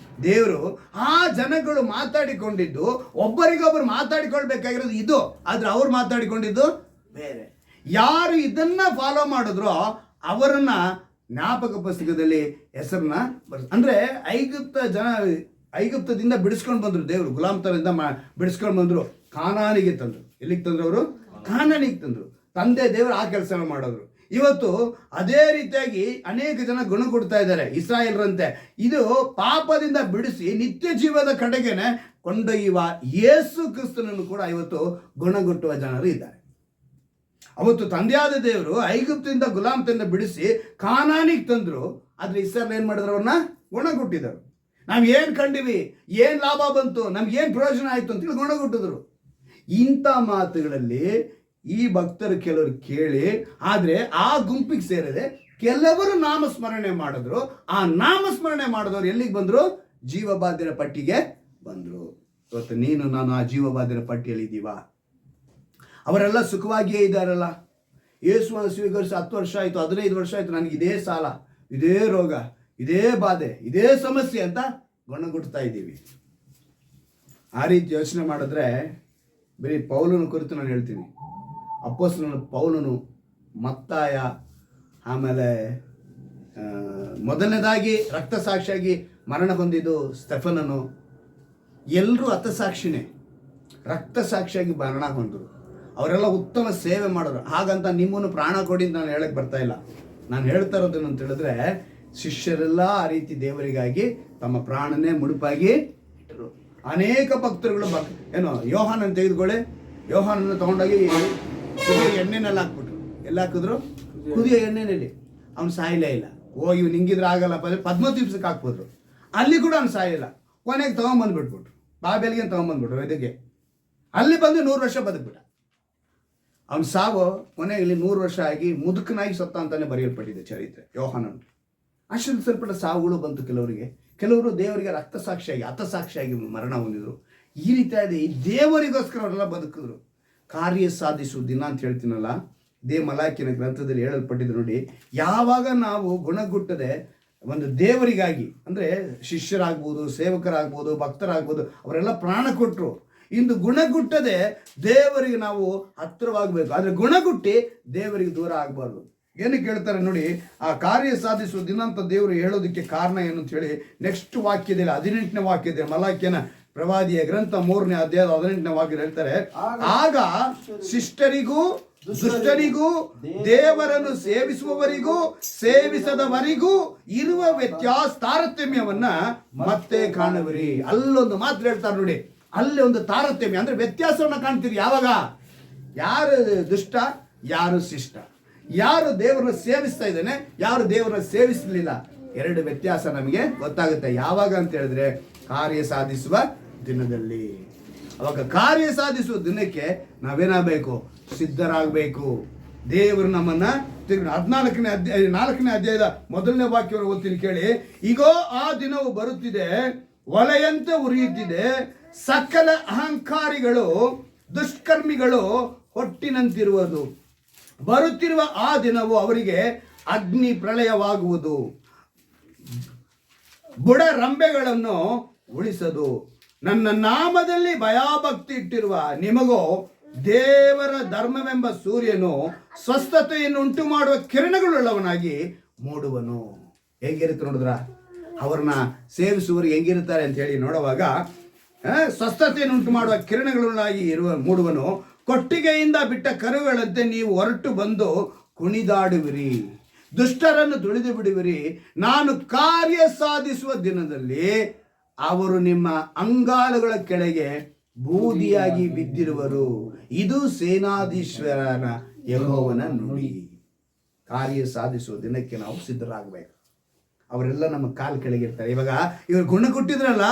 ದೇವರು ಆ ಜನಗಳು ಮಾತಾಡಿಕೊಂಡಿದ್ದು, ಒಬ್ಬರಿಗೊಬ್ಬರು ಮಾತಾಡಿಕೊಳ್ಬೇಕಾಗಿರೋದು ಇದು, ಆದ್ರೆ ಅವ್ರು ಮಾತಾಡಿಕೊಂಡಿದ್ದು ಬೇರೆ. ಯಾರು ಇದನ್ನ ಫಾಲೋ ಮಾಡಿದ್ರೋ ಅವರನ್ನ ಜ್ಞಾಪಕ ಪುಸ್ತಕದಲ್ಲಿ ಹೆಸರನ್ನ ಅಂದ್ರೆ ಐಗುಪ್ತದಿಂದ ಬಿಡಿಸ್ಕೊಂಡು ಬಂದ್ರು ದೇವರು. ಗುಲಾಮತನದಿಂದ ಬಿಡಿಸ್ಕೊಂಡು ಬಂದ್ರು, ಕಾನಾನಿಗೆ ತಂದ್ರು. ಎಲ್ಲಿಗೆ ತಂದ್ರು ಅವರು? ಕಾನಾನಿಗೆ ತಂದ್ರು. ತಂದೆ ದೇವರು ಆ ಕೆಲಸ ಮಾಡಿದ್ರು. ಇವತ್ತು ಅದೇ ರೀತಿಯಾಗಿ ಅನೇಕ ಜನ ಗುಣ ಕೊಡ್ತಾ ಇದ್ದಾರೆ ಇಸ್ರಾಯೇಲರಂತೆ. ಇದು ಪಾಪದಿಂದ ಬಿಡಿಸಿ ನಿತ್ಯ ಜೀವದ ಕಡೆಗೇನೆ ಕೊಂಡೊಯ್ಯುವ ಯೇಸು ಕ್ರಿಸ್ತನನ್ನು ಕೂಡ ಇವತ್ತು ಗುಣಗೊಟ್ಟುವ ಜನರು ಇದ್ದಾರೆ. ಅವತ್ತು ತಂದೆಯಾದ ದೇವರು ಐಗುಪ್ತದಿಂದ ಗುಲಾಮತನದಿಂದ ಬಿಡಿಸಿ ಕಾನಾನಿಗೆ ತಂದ್ರು. ಆದ್ರೆ ಇಸ್ರಾಯೇಲ್ ಏನ್ ಮಾಡಿದ್ರು? ಅವ್ರನ್ನ ಗುಣಗೊಟ್ಟಿದರು. ನಾವ್ ಏನ್ ಕಂಡಿವಿ, ಏನ್ ಲಾಭ ಬಂತು, ನಮ್ಗೆ ಏನ್ ಪ್ರಯೋಜನ ಆಯ್ತು ಅಂತೇಳಿ ಗುಣಗೊಟ್ಟಿದ್ರು. ಇಂಥ ಮಾತುಗಳಲ್ಲಿ ಈ ಭಕ್ತರು ಕೆಲವರು ಕೇಳಿ, ಆದ್ರೆ ಆ ಗುಂಪಿಗೆ ಸೇರದೆ ಕೆಲವರು ನಾಮಸ್ಮರಣೆ ಮಾಡಿದ್ರು. ಆ ನಾಮಸ್ಮರಣೆ ಮಾಡಿದವರು ಎಲ್ಲಿಗೆ ಬಂದ್ರು? ಜೀವಬಾಧ್ಯರ ಪಟ್ಟಿಗೆ ಬಂದ್ರು. ಇವತ್ತು ನೀನು ನಾನು ಆ ಜೀವಬಾಧ್ಯರ ಪಟ್ಟಿಯಲ್ಲಿ ಇದ್ದೀವಾ? ಅವರೆಲ್ಲ ಸುಖವಾಗಿಯೇ ಇದ್ದಾರಲ್ಲ. ಯೇಸುವನ್ನು ಸ್ವೀಕರಿಸಿ 10 ವರ್ಷ ಆಯ್ತು, 15 ವರ್ಷ ಆಯ್ತು, ನನಗೆ ಇದೇ ಸಾಲ, ಇದೇ ರೋಗ, ಇದೇ ಬಾಧೆ, ಇದೇ ಸಮಸ್ಯೆ ಅಂತ ಗುಣಗುಡ್ತಾ ಇದ್ದೀವಿ. ಆ ರೀತಿ ಯೋಚನೆ ಮಾಡಿದ್ರೆ ಬರೀ ಪೌಲನ ಕುರಿತು ನಾನು ಹೇಳ್ತೀನಿ. ಅಪೊಸ್ತಲನ ಪೌಲನು, ಮತ್ತಾಯ, ಆಮೇಲೆ ಮೊದಲನೇದಾಗಿ ರಕ್ತಸಾಕ್ಷಿಯಾಗಿ ಮರಣ ಹೊಂದಿದ್ದು ಸ್ಟೆಫನನು, ಎಲ್ಲರೂ ಹತಸಾಕ್ಷಿನೇ, ರಕ್ತಸಾಕ್ಷಿಯಾಗಿ ಮರಣ ಹೊಂದರು. ಅವರೆಲ್ಲ ಉತ್ತಮ ಸೇವೆ ಮಾಡಿದ್ರು. ಹಾಗಂತ ನಿಮ್ಮನ್ನು ಪ್ರಾಣ ಕೊಡಿ ಅಂತ ನಾನು ಹೇಳಕ್ಕೆ ಬರ್ತಾ ಇಲ್ಲ. ನಾನು ಹೇಳ್ತಾ ಇರೋದು ಅಂತ ಹೇಳಿದ್ರೆ, ಶಿಷ್ಯರೆಲ್ಲ ಆ ರೀತಿ ದೇವರಿಗಾಗಿ ತಮ್ಮ ಪ್ರಾಣನೇ ಮುಡುಪಾಗಿ ಇಟ್ಟರು. ಅನೇಕ ಭಕ್ತರುಗಳು ಏನು ಯೋಹಾನನ್ನು ತೆಗೆದುಕೊಳ್ಳಿ, ಯೋಹಾನನ್ನು ತಗೊಂಡೋಗಿ ಕುದಿಯ ಎಣ್ಣೆನಲ್ಲಿ ಹಾಕ್ಬಿಟ್ರು. ಎಲ್ಲ ಹಾಕಿದ್ರು? ಕುದಿಯ ಎಣ್ಣೆನಲ್ಲಿ. ಅವ್ನು ಸಾಯಲೇ ಇಲ್ಲ. ಇವ್ನು ಹಿಂಗಿದ್ರೆ ಆಗಲ್ಲ, ಪದ್ಮತೀರ್ಸಕ್ಕೆ ಹಾಕ್ಬಿಟ್ರು. ಅಲ್ಲಿ ಕೂಡ ಅವ್ನು ಸಾಯಿಲ್ಲ. ಕೊನೆಗೆ ತೊಗೊಂಬಂದ್ಬಿಟ್ಬಿಟ್ರು, ಬಾಬೆಲ್ಗೆ ತೊಗೊಂಬಂದ್ಬಿಟ್ರು ಇದಕ್ಕೆ. ಅಲ್ಲಿ ಬಂದು 100 ವರ್ಷ ಬದುಕ್ಬಿಟ್ಟ. ಅವನ ಸಾವು ಕೊನೆಯಲ್ಲಿ 100 ವರ್ಷ ಆಗಿ ಮುದುಕನಾಗಿ ಸತ್ತ ಅಂತಾನೆ ಬರೆಯಲ್ಪಟ್ಟಿದೆ ಚರಿತ್ರೆ ಯೋಹಾನನು. ಆಶ್ಚರ್ಯಪಟ್ಟ ಸಾವುಗಳು ಬಂತು ಕೆಲವರಿಗೆ. ಕೆಲವರು ದೇವರಿಗೆ ರಕ್ತಸಾಕ್ಷಿಯಾಗಿ ಹತಸಾಕ್ಷಿಯಾಗಿ ಮರಣ ಹೊಂದಿದ್ರು. ಈ ರೀತಿಯಾದ ಈ ದೇವರಿಗೋಸ್ಕರ ಅವರೆಲ್ಲ ಬದುಕಿದ್ರು. ಕಾರ್ಯ ಸಾಧಿಸುವ ದಿನ ಅಂತ ಹೇಳ್ತೀನಲ್ಲ, ಮಲಾಕಿನ ಗ್ರಂಥದಲ್ಲಿ ಹೇಳಲ್ಪಟ್ಟಿದೆ ನೋಡಿ. ಯಾವಾಗ ನಾವು ಗುಣಗುಟ್ಟದೆ ಒಂದು ದೇವರಿಗಾಗಿ, ಅಂದರೆ ಶಿಷ್ಯರಾಗ್ಬೋದು, ಸೇವಕರಾಗ್ಬೋದು, ಭಕ್ತರಾಗ್ಬೋದು, ಅವರೆಲ್ಲ ಪ್ರಾಣ ಕೊಟ್ಟರು. ಇಂದು ಗುಣಗುಟ್ಟದೆ ದೇವರಿಗೆ ನಾವು ಹತ್ತಿರವಾಗಬೇಕು. ಆದರೆ ಗುಣಗುಟ್ಟಿ ದೇವರಿಗೆ ದೂರ ಆಗಬಾರ್ದು. ಏನಕ್ಕೆ ಹೇಳ್ತಾರೆ ನೋಡಿ, ಆ ಕಾರ್ಯ ಸಾಧಿಸುವ ದಿನ ಅಂತ ದೇವರು ಹೇಳೋದಕ್ಕೆ ಕಾರಣ ಏನು ಅಂತ ಹೇಳಿ ನೆಕ್ಸ್ಟ್ ವಾಕ್ಯದಲ್ಲಿ 18ನೇ ವಾಕ್ಯದಲ್ಲಿ ಮಲಾಕಿಯನ ಪ್ರವಾದಿಯ ಗ್ರಂಥ 3ನೇ ಅಧ್ಯಾಯದ 18ನೇ ವಾಕ್ಯದಲ್ಲಿ ಹೇಳ್ತಾರೆ, ಆಗ ಶಿಷ್ಟರಿಗೂ ದುಷ್ಟರಿಗೂ ದೇವರನ್ನು ಸೇವಿಸುವವರಿಗೂ ಸೇವಿಸದವರಿಗೂ ಇರುವ ವ್ಯತ್ಯಾಸ ತಾರತಮ್ಯವನ್ನ ಮತ್ತೆ ಕಾಣುವಿರಿ. ಅಲ್ಲೊಂದು ಮಾತು ಹೇಳ್ತಾರೆ ನೋಡಿ, ಅಲ್ಲಿ ಒಂದು ತಾರತಮ್ಯ ಅಂದ್ರೆ ವ್ಯತ್ಯಾಸವನ್ನ ಕಾಣ್ತೀರಿ. ಯಾವಾಗ? ಯಾರು ದುಷ್ಟ, ಯಾರು ಶಿಷ್ಟ, ಯಾರು ದೇವರನ್ನ ಸೇವಿಸ್ತಾ ಇದ್ದಾನೆ, ಯಾರು ದೇವರನ್ನ ಸೇವಿಸಲಿಲ್ಲ, ಎರಡು ವ್ಯತ್ಯಾಸ ನಮಗೆ ಗೊತ್ತಾಗುತ್ತೆ. ಯಾವಾಗ ಅಂತ ಹೇಳಿದ್ರೆ ಕಾರ್ಯ ಸಾಧಿಸುವ ದಿನದಲ್ಲಿ. ಅವಾಗ ಕಾರ್ಯ ಸಾಧಿಸುವ ದಿನಕ್ಕೆ ನಾವೇನಾಗಬೇಕು? ಸಿದ್ಧರಾಗಬೇಕು. ದೇವರು ನಮ್ಮನ್ನ 4ನೇ ಅಧ್ಯಾಯದ 1ನೇ ವಾಕ್ಯವನ್ನು ಓದ್ತೀನಿ ಕೇಳಿ. ಈಗೋ ಆ ದಿನವು ಬರುತ್ತಿದೆ, ಒಲೆಯಂತೆ ಉರಿಯುತ್ತಿದೆ, ಸಕಲ ಅಹಂಕಾರಿಗಳು ದುಷ್ಕರ್ಮಿಗಳು ಹೊಟ್ಟಿನಂತಿರುವುದು. ಬರುತ್ತಿರುವ ಆ ದಿನವು ಅವರಿಗೆ ಅಗ್ನಿ ಪ್ರಳಯವಾಗುವುದು, ಬುಡ ರಂಬೆಗಳನ್ನು ಉಳಿಸದು. ನನ್ನ ನಾಮದಲ್ಲಿ ಭಯಭಕ್ತಿ ಇಟ್ಟಿರುವ ನಿಮಗೋ ದೇವರ ಧರ್ಮವೆಂಬ ಸೂರ್ಯನು ಸ್ವಸ್ಥತೆಯನ್ನು ಉಂಟು ಮಾಡುವ ಕಿರಣಗಳುಳ್ಳವನಾಗಿ ಮೂಡುವನು. ಹೇಗಿರುತ್ತೆ ನೋಡಿದ್ರ? ಅವ್ರನ್ನ ಸೇವಿಸುವವರಿಗೆ ಹೆಂಗಿರುತ್ತಾರೆ ಅಂತ ಹೇಳಿ ನೋಡುವಾಗ, ಸ್ವಸ್ಥತೆಯನ್ನು ಉಂಟು ಮಾಡುವ ಕಿರಣಗಳಾಗಿ ಮೂಡುವನು. ಕೊಟ್ಟಿಗೆಯಿಂದ ಬಿಟ್ಟ ಕರುಗಳಂತೆ ನೀವು ಹೊರಟು ಬಂದು ಕುಣಿದಾಡುವಿರಿ, ದುಷ್ಟರನ್ನು ತುಳಿದು ಬಿಡುವಿರಿ. ನಾನು ಕಾರ್ಯ ಸಾಧಿಸುವ ದಿನದಲ್ಲಿ ಅವರು ನಿಮ್ಮ ಅಂಗಾಲುಗಳ ಕೆಳಗೆ ಬೂದಿಯಾಗಿ ಬಿದ್ದಿರುವರು. ಇದು ಸೇನಾಧೀಶ್ವರನ ಯೆಹೋವನ ನುಡಿ. ಕಾರ್ಯ ಸಾಧಿಸುವ ದಿನಕ್ಕೆ ನಾವು ಸಿದ್ಧರಾಗಬೇಕು. ಅವರೆಲ್ಲ ನಮ್ಮ ಕಾಲು ಕೆಳಗಿರ್ತಾರೆ. ಇವಾಗ ಇವರು ಗುಣ ಕೊಟ್ಟಿದ್ರಲ್ಲ,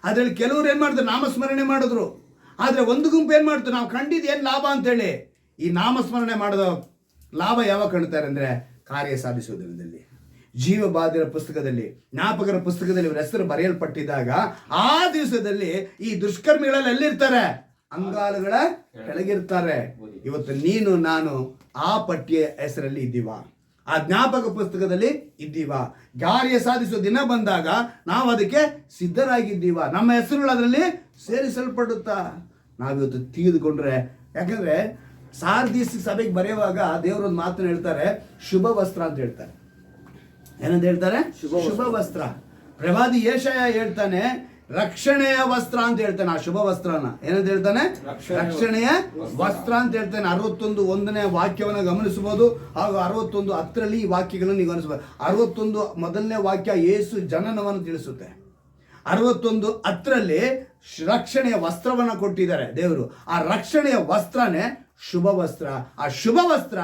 ಅದರಲ್ಲಿ ಕೆಲವರು ಏನು ಮಾಡಿದ್ರು? ನಾಮಸ್ಮರಣೆ ಮಾಡಿದ್ರು. ಆದರೆ ಒಂದು ಗುಂಪು ಏನು ಮಾಡ್ತಾರೆ? ನಾವು ಕಂಡಿದ್ದು ಏನು ಲಾಭ ಅಂತೇಳಿ ಈ ನಾಮಸ್ಮರಣೆ ಮಾಡಿದ ಲಾಭ ಯಾವಾಗ ಕಾಣ್ತಾರೆ ಅಂದರೆ ಕಾರ್ಯ ಸಾಧಿಸುವ ದಿನದಲ್ಲಿ. ಜೀವಬಾಧ್ಯರ ಪುಸ್ತಕದಲ್ಲಿ, ಜ್ಞಾಪಕರ ಪುಸ್ತಕದಲ್ಲಿ ಇವರ ಹೆಸರು ಬರೆಯಲ್ಪಟ್ಟಿದ್ದಾಗ ಆ ದಿವಸದಲ್ಲಿ ಈ ದುಷ್ಕರ್ಮಿಗಳಲ್ಲಿ ಎಲ್ಲಿರ್ತಾರೆ? ಅಂಗಾಲುಗಳ ಕೆಳಗಿರ್ತಾರೆ. ಇವತ್ತು ನೀನು ನಾನು ಆ ಪಟ್ಟಿಯ ಹೆಸರಲ್ಲಿ ಇದ್ದೀವ, ಆ ಜ್ಞಾಪಕ ಪುಸ್ತಕದಲ್ಲಿ ಇದ್ದೀವ. ಕಾರ್ಯ ಸಾಧಿಸುವ ದಿನ ಬಂದಾಗ ನಾವು ಅದಕ್ಕೆ ಸಿದ್ಧರಾಗಿದ್ದೀವ. ನಮ್ಮ ಹೆಸರುಗಳು ಅದರಲ್ಲಿ ಸೇರಿಸಲ್ಪಡುತ್ತಾ ನಾವಿವತ್ತು ತೆಗೆದುಕೊಂಡ್ರೆ. ಯಾಕಂದ್ರೆ ಸಾರ್ದಿಸ್ ಸಭೆಗೆ ಬರೆಯುವಾಗ ದೇವರೊಂದು ಮಾತನ್ನು ಹೇಳ್ತಾರೆ, ಶುಭ ವಸ್ತ್ರ ಅಂತ ಹೇಳ್ತಾರೆ. ಏನಂತ ಹೇಳ್ತಾರೆ? ಶುಭ ವಸ್ತ್ರ. ಪ್ರವಾದಿ ಯೆಶಾಯ ಹೇಳ್ತಾನೆ ರಕ್ಷಣೆಯ ವಸ್ತ್ರ ಅಂತ ಹೇಳ್ತಾನೆ. ಆ ಶುಭ ವಸ್ತ್ರನ ಏನಂತ ಹೇಳ್ತಾನೆ? ರಕ್ಷಣೆಯ ವಸ್ತ್ರ ಅಂತ ಹೇಳ್ತಾನೆ. 61 ವಾಕ್ಯವನ್ನು ಗಮನಿಸಬಹುದು, ಹಾಗೂ 61:10 ಈ ವಾಕ್ಯಗಳನ್ನು ನೀವು ಗಮನಿಸಬಹುದು. 61 ಮೊದಲನೇ ವಾಕ್ಯ ಯೇಸು ಜನನವನ್ನು ತಿಳಿಸುತ್ತೆ. 61:10 ರಕ್ಷಣೆಯ ವಸ್ತ್ರವನ್ನು ಕೊಟ್ಟಿದ್ದಾರೆ ದೇವರು. ಆ ರಕ್ಷಣೆಯ ವಸ್ತ್ರನೇ ಶುಭ ವಸ್ತ್ರ. ಆ ಶುಭ ವಸ್ತ್ರ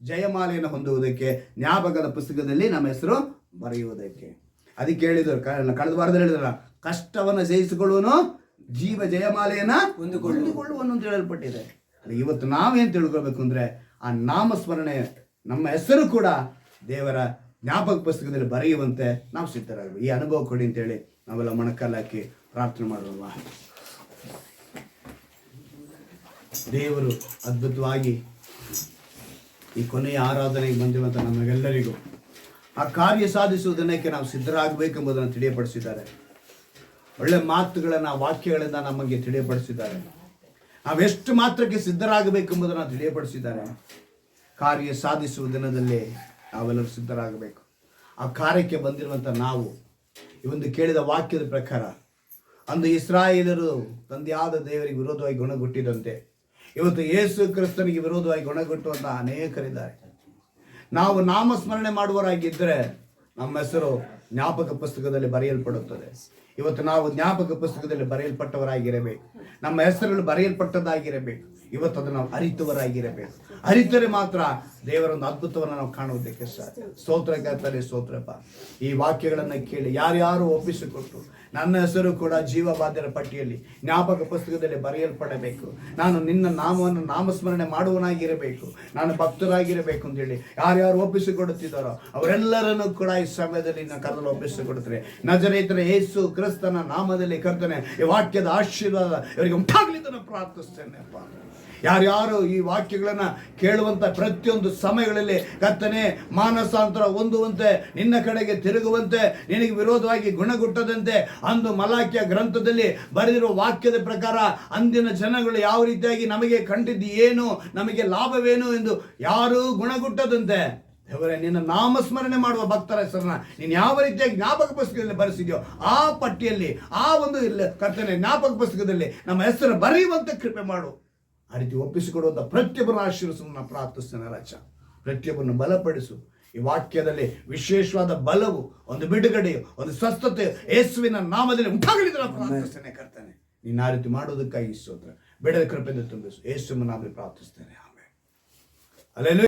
ಜಯಮಾಲೆಯನ್ನು ಹೊಂದುವುದಕ್ಕೆ, ಜ್ಞಾಪಕದ ಪುಸ್ತಕದಲ್ಲಿ ನಮ್ಮ ಹೆಸರು ಬರೆಯುವುದಕ್ಕೆ. ಅದಕ್ಕೆ ಹೇಳಿದರು, ಕಳೆದ ವಾರದಲ್ಲಿ ಹೇಳಿದ್ರ, ಕಷ್ಟವನ್ನು ಜಯಿಸಿಕೊಳ್ಳುವನು ಜೀವ ಜಯಮಾಲೆಯನ್ನ ಹೊಂದಿಕೊಳ್ಳುವನು ಅಂತ ಹೇಳಲ್ಪಟ್ಟಿದೆ. ಅದು ಇವತ್ತು ನಾವೇನು ತಿಳ್ಕೊಳ್ಬೇಕು ಅಂದ್ರೆ, ಆ ನಾಮಸ್ಮರಣೆ ನಮ್ಮ ಹೆಸರು ಕೂಡ ದೇವರ ಜ್ಞಾಪಕ ಪುಸ್ತಕದಲ್ಲಿ ಬರೆಯುವಂತೆ ನಾವು ಸಿದ್ಧರಾಗಬೇಕು. ಈ ಅನುಭವ ಕೊಡಿ ಅಂತೇಳಿ ನಾವೆಲ್ಲ ಮೊಣಕಾಲು ಹಾಕಿ ಪ್ರಾರ್ಥನೆ ಮಾಡೋಣ. ದೇವರು ಅದ್ಭುತವಾಗಿ ಈ ಕೊನೆಯ ಆರಾಧನೆಗೆ ಬಂದಿರುವಂಥ ನಮಗೆಲ್ಲರಿಗೂ ಆ ಕಾರ್ಯ ಸಾಧಿಸುವುದನ್ನಕ್ಕೆ ನಾವು ಸಿದ್ಧರಾಗಬೇಕೆಂಬುದನ್ನು ತಿಳಿಯಪಡಿಸಿದ್ದಾರೆ. ಒಳ್ಳೆ ಮಾತುಗಳನ್ನು, ವಾಕ್ಯಗಳಿಂದ ನಮಗೆ ತಿಳಿಯಪಡಿಸಿದ್ದಾರೆ. ನಾವೆಷ್ಟು ಮಾತ್ರಕ್ಕೆ ಸಿದ್ಧರಾಗಬೇಕೆಂಬುದನ್ನು ತಿಳಿಯಪಡಿಸಿದ್ದಾರೆ. ಕಾರ್ಯ ಸಾಧಿಸುವ ದಿನದಲ್ಲಿ ನಾವೆಲ್ಲರೂ ಸಿದ್ಧರಾಗಬೇಕು. ಆ ಕಾರ್ಯಕ್ಕೆ ಬಂದಿರುವಂಥ ನಾವು ಈ ಒಂದು ಕೇಳಿದ ವಾಕ್ಯದ ಪ್ರಕಾರ, ಅಂದು ಇಸ್ರಾಯೇಲರು ತಂದೆಯಾದ ದೇವರಿಗೆ ವಿರೋಧವಾಗಿ ಗುಣಗುಟ್ಟಿದಂತೆ ಇವತ್ತು ಯೇಸು ಕ್ರಿಸ್ತನಿಗೆ ವಿರೋಧವಾಗಿ ಗುಣಗುಟ್ಟುವಂಥ ಅನೇಕರಿದ್ದಾರೆ. ನಾವು ನಾಮಸ್ಮರಣೆ ಮಾಡುವವರಾಗಿದ್ದರೆ ನಮ್ಮ ಹೆಸರು ಜ್ಞಾಪಕ ಪುಸ್ತಕದಲ್ಲಿ ಬರೆಯಲ್ಪಡುತ್ತದೆ. ಇವತ್ತು ನಾವು ಜ್ಞಾಪಕ ಪುಸ್ತಕದಲ್ಲಿ ಬರೆಯಲ್ಪಟ್ಟವರಾಗಿರಬೇಕು. ನಮ್ಮ ಹೆಸರುಗಳು ಬರೆಯಲ್ಪಟ್ಟದ್ದಾಗಿರಬೇಕು. ಇವತ್ತು ಅದನ್ನು ನಾವು ಅರಿತವರಾಗಿರಬೇಕು. ಅರಿತರೆ ಮಾತ್ರ ದೇವರೊಂದು ಅದ್ಭುತವನ್ನು ನಾವು ಕಾಣುವುದಕ್ಕೆ ಸಾಧ್ಯ. ಸ್ತೋತ್ರ ಕರ್ತನೇ, ಸ್ತೋತ್ರಪ್ಪ. ಈ ವಾಕ್ಯಗಳನ್ನು ಕೇಳಿ ಯಾರ್ಯಾರು ಒಪ್ಪಿಸಿಕೊಟ್ಟು ನನ್ನ ಹೆಸರು ಕೂಡ ಜೀವಬಾಧ್ಯರ ಪಟ್ಟಿಯಲ್ಲಿ ಜ್ಞಾಪಕ ಪುಸ್ತಕದಲ್ಲಿ ಬರೆಯಲ್ಪಡಬೇಕು, ನಾನು ನಿನ್ನ ನಾಮವನ್ನು ನಾಮಸ್ಮರಣೆ ಮಾಡುವನಾಗಿರಬೇಕು, ನಾನು ಭಕ್ತರಾಗಿರಬೇಕು ಅಂತೇಳಿ ಯಾರ್ಯಾರು ಒಪ್ಪಿಸಿಕೊಡುತ್ತಿದ್ದಾರೋ ಅವರೆಲ್ಲರನ್ನು ಕೂಡ ಈ ಸಮಯದಲ್ಲಿ ನಾನು ಕರೆದಲು ಒಪ್ಪಿಸಿಕೊಡುತ್ತೇನೆ. ನಜರೇತರ ಯೇಸು ಕ್ರಿಸ್ತನ ನಾಮದಲ್ಲಿ ಕರ್ತನೆ ಈ ವಾಕ್ಯದ ಆಶೀರ್ವಾದ ಇವರಿಗೆ ಉಂಟಾಗಲಿ ಅಂತ ಪ್ರಾರ್ಥಿಸ್ತೇನೆ ಅಪ್ಪ. ಯಾರ್ಯಾರು ಈ ವಾಕ್ಯಗಳನ್ನ ಕೇಳುವಂತ ಪ್ರತಿಯೊಂದು ಸಮಯಗಳಲ್ಲಿ ಕರ್ತನೆ ಮಾನಸಾಂತರ ಹೊಂದುವಂತೆ, ನಿನ್ನ ಕಡೆಗೆ ತಿರುಗುವಂತೆ, ನಿನಗೆ ವಿರೋಧವಾಗಿ ಗುಣಗುಟ್ಟದಂತೆ ಅಂದು ಮಲಾಕಿಯ ಗ್ರಂಥದಲ್ಲಿ ಬರೆದಿರುವ ವಾಕ್ಯದ ಪ್ರಕಾರ ಅಂದಿನ ಜನಗಳು ಯಾವ ರೀತಿಯಾಗಿ ನಮಗೆ ಕಂಡಿದ್ದು ಏನು, ನಮಗೆ ಲಾಭವೇನು ಎಂದು ಯಾರೂ ಗುಣಗುಟ್ಟದಂತೆ ದೇವರೇ ನಿನ್ನ ನಾಮಸ್ಮರಣೆ ಮಾಡುವ ಭಕ್ತರ ಹೆಸರನ್ನ ನೀನು ಯಾವ ರೀತಿಯಾಗಿ ಜ್ಞಾಪಕ ಪುಸ್ತಕದಲ್ಲಿ ಬರೆಸಿದ್ಯೋ ಆ ಪಟ್ಟಿಯಲ್ಲಿ ಆ ಒಂದು ಕರ್ತನೆ ಜ್ಞಾಪಕ ಪುಸ್ತಕದಲ್ಲಿ ನಮ್ಮ ಹೆಸರು ಬರೆಯುವಂತೆ ಕೃಪೆ ಮಾಡು. ಆ ರೀತಿ ಒಪ್ಪಿಸಿಕೊಡುವಂಥ ಪ್ರತಿಯೊಬ್ಬರನ್ನು ಆಶೀರ್ವಸನ್ನು ಪ್ರಾರ್ಥಿಸ್ತೇನೆ ರಾಜ. ಪ್ರತಿಯೊಬ್ಬರನ್ನು ಬಲಪಡಿಸು. ಈ ವಾಕ್ಯದಲ್ಲಿ ವಿಶೇಷವಾದ ಬಲವು, ಒಂದು ಬಿಡುಗಡೆಯು, ಒಂದು ಸ್ವಸ್ಥತೆ ಯೇಸುವಿನ ನಾಮದಲ್ಲಿ ಉಂಟಾಗಲಿದ್ರೆ ಪ್ರಾರ್ಥಿಸ್ತೇನೆ ಕರ್ತನೆ. ನೀನು ಆ ರೀತಿ ಮಾಡೋದಕ್ಕಾಗಿ ಸ್ತೋತ್ರ. ಬಿಡದ ಕೃಪೆಯಿಂದ ತುಂಬಿಸು. ಯೇಸುವಿನ ನಾಮದಲ್ಲಿ ಪ್ರಾರ್ಥಿಸ್ತೇನೆ. ಆಮೆನ್. ಅಲ್ಲೇಲೂಯಾ.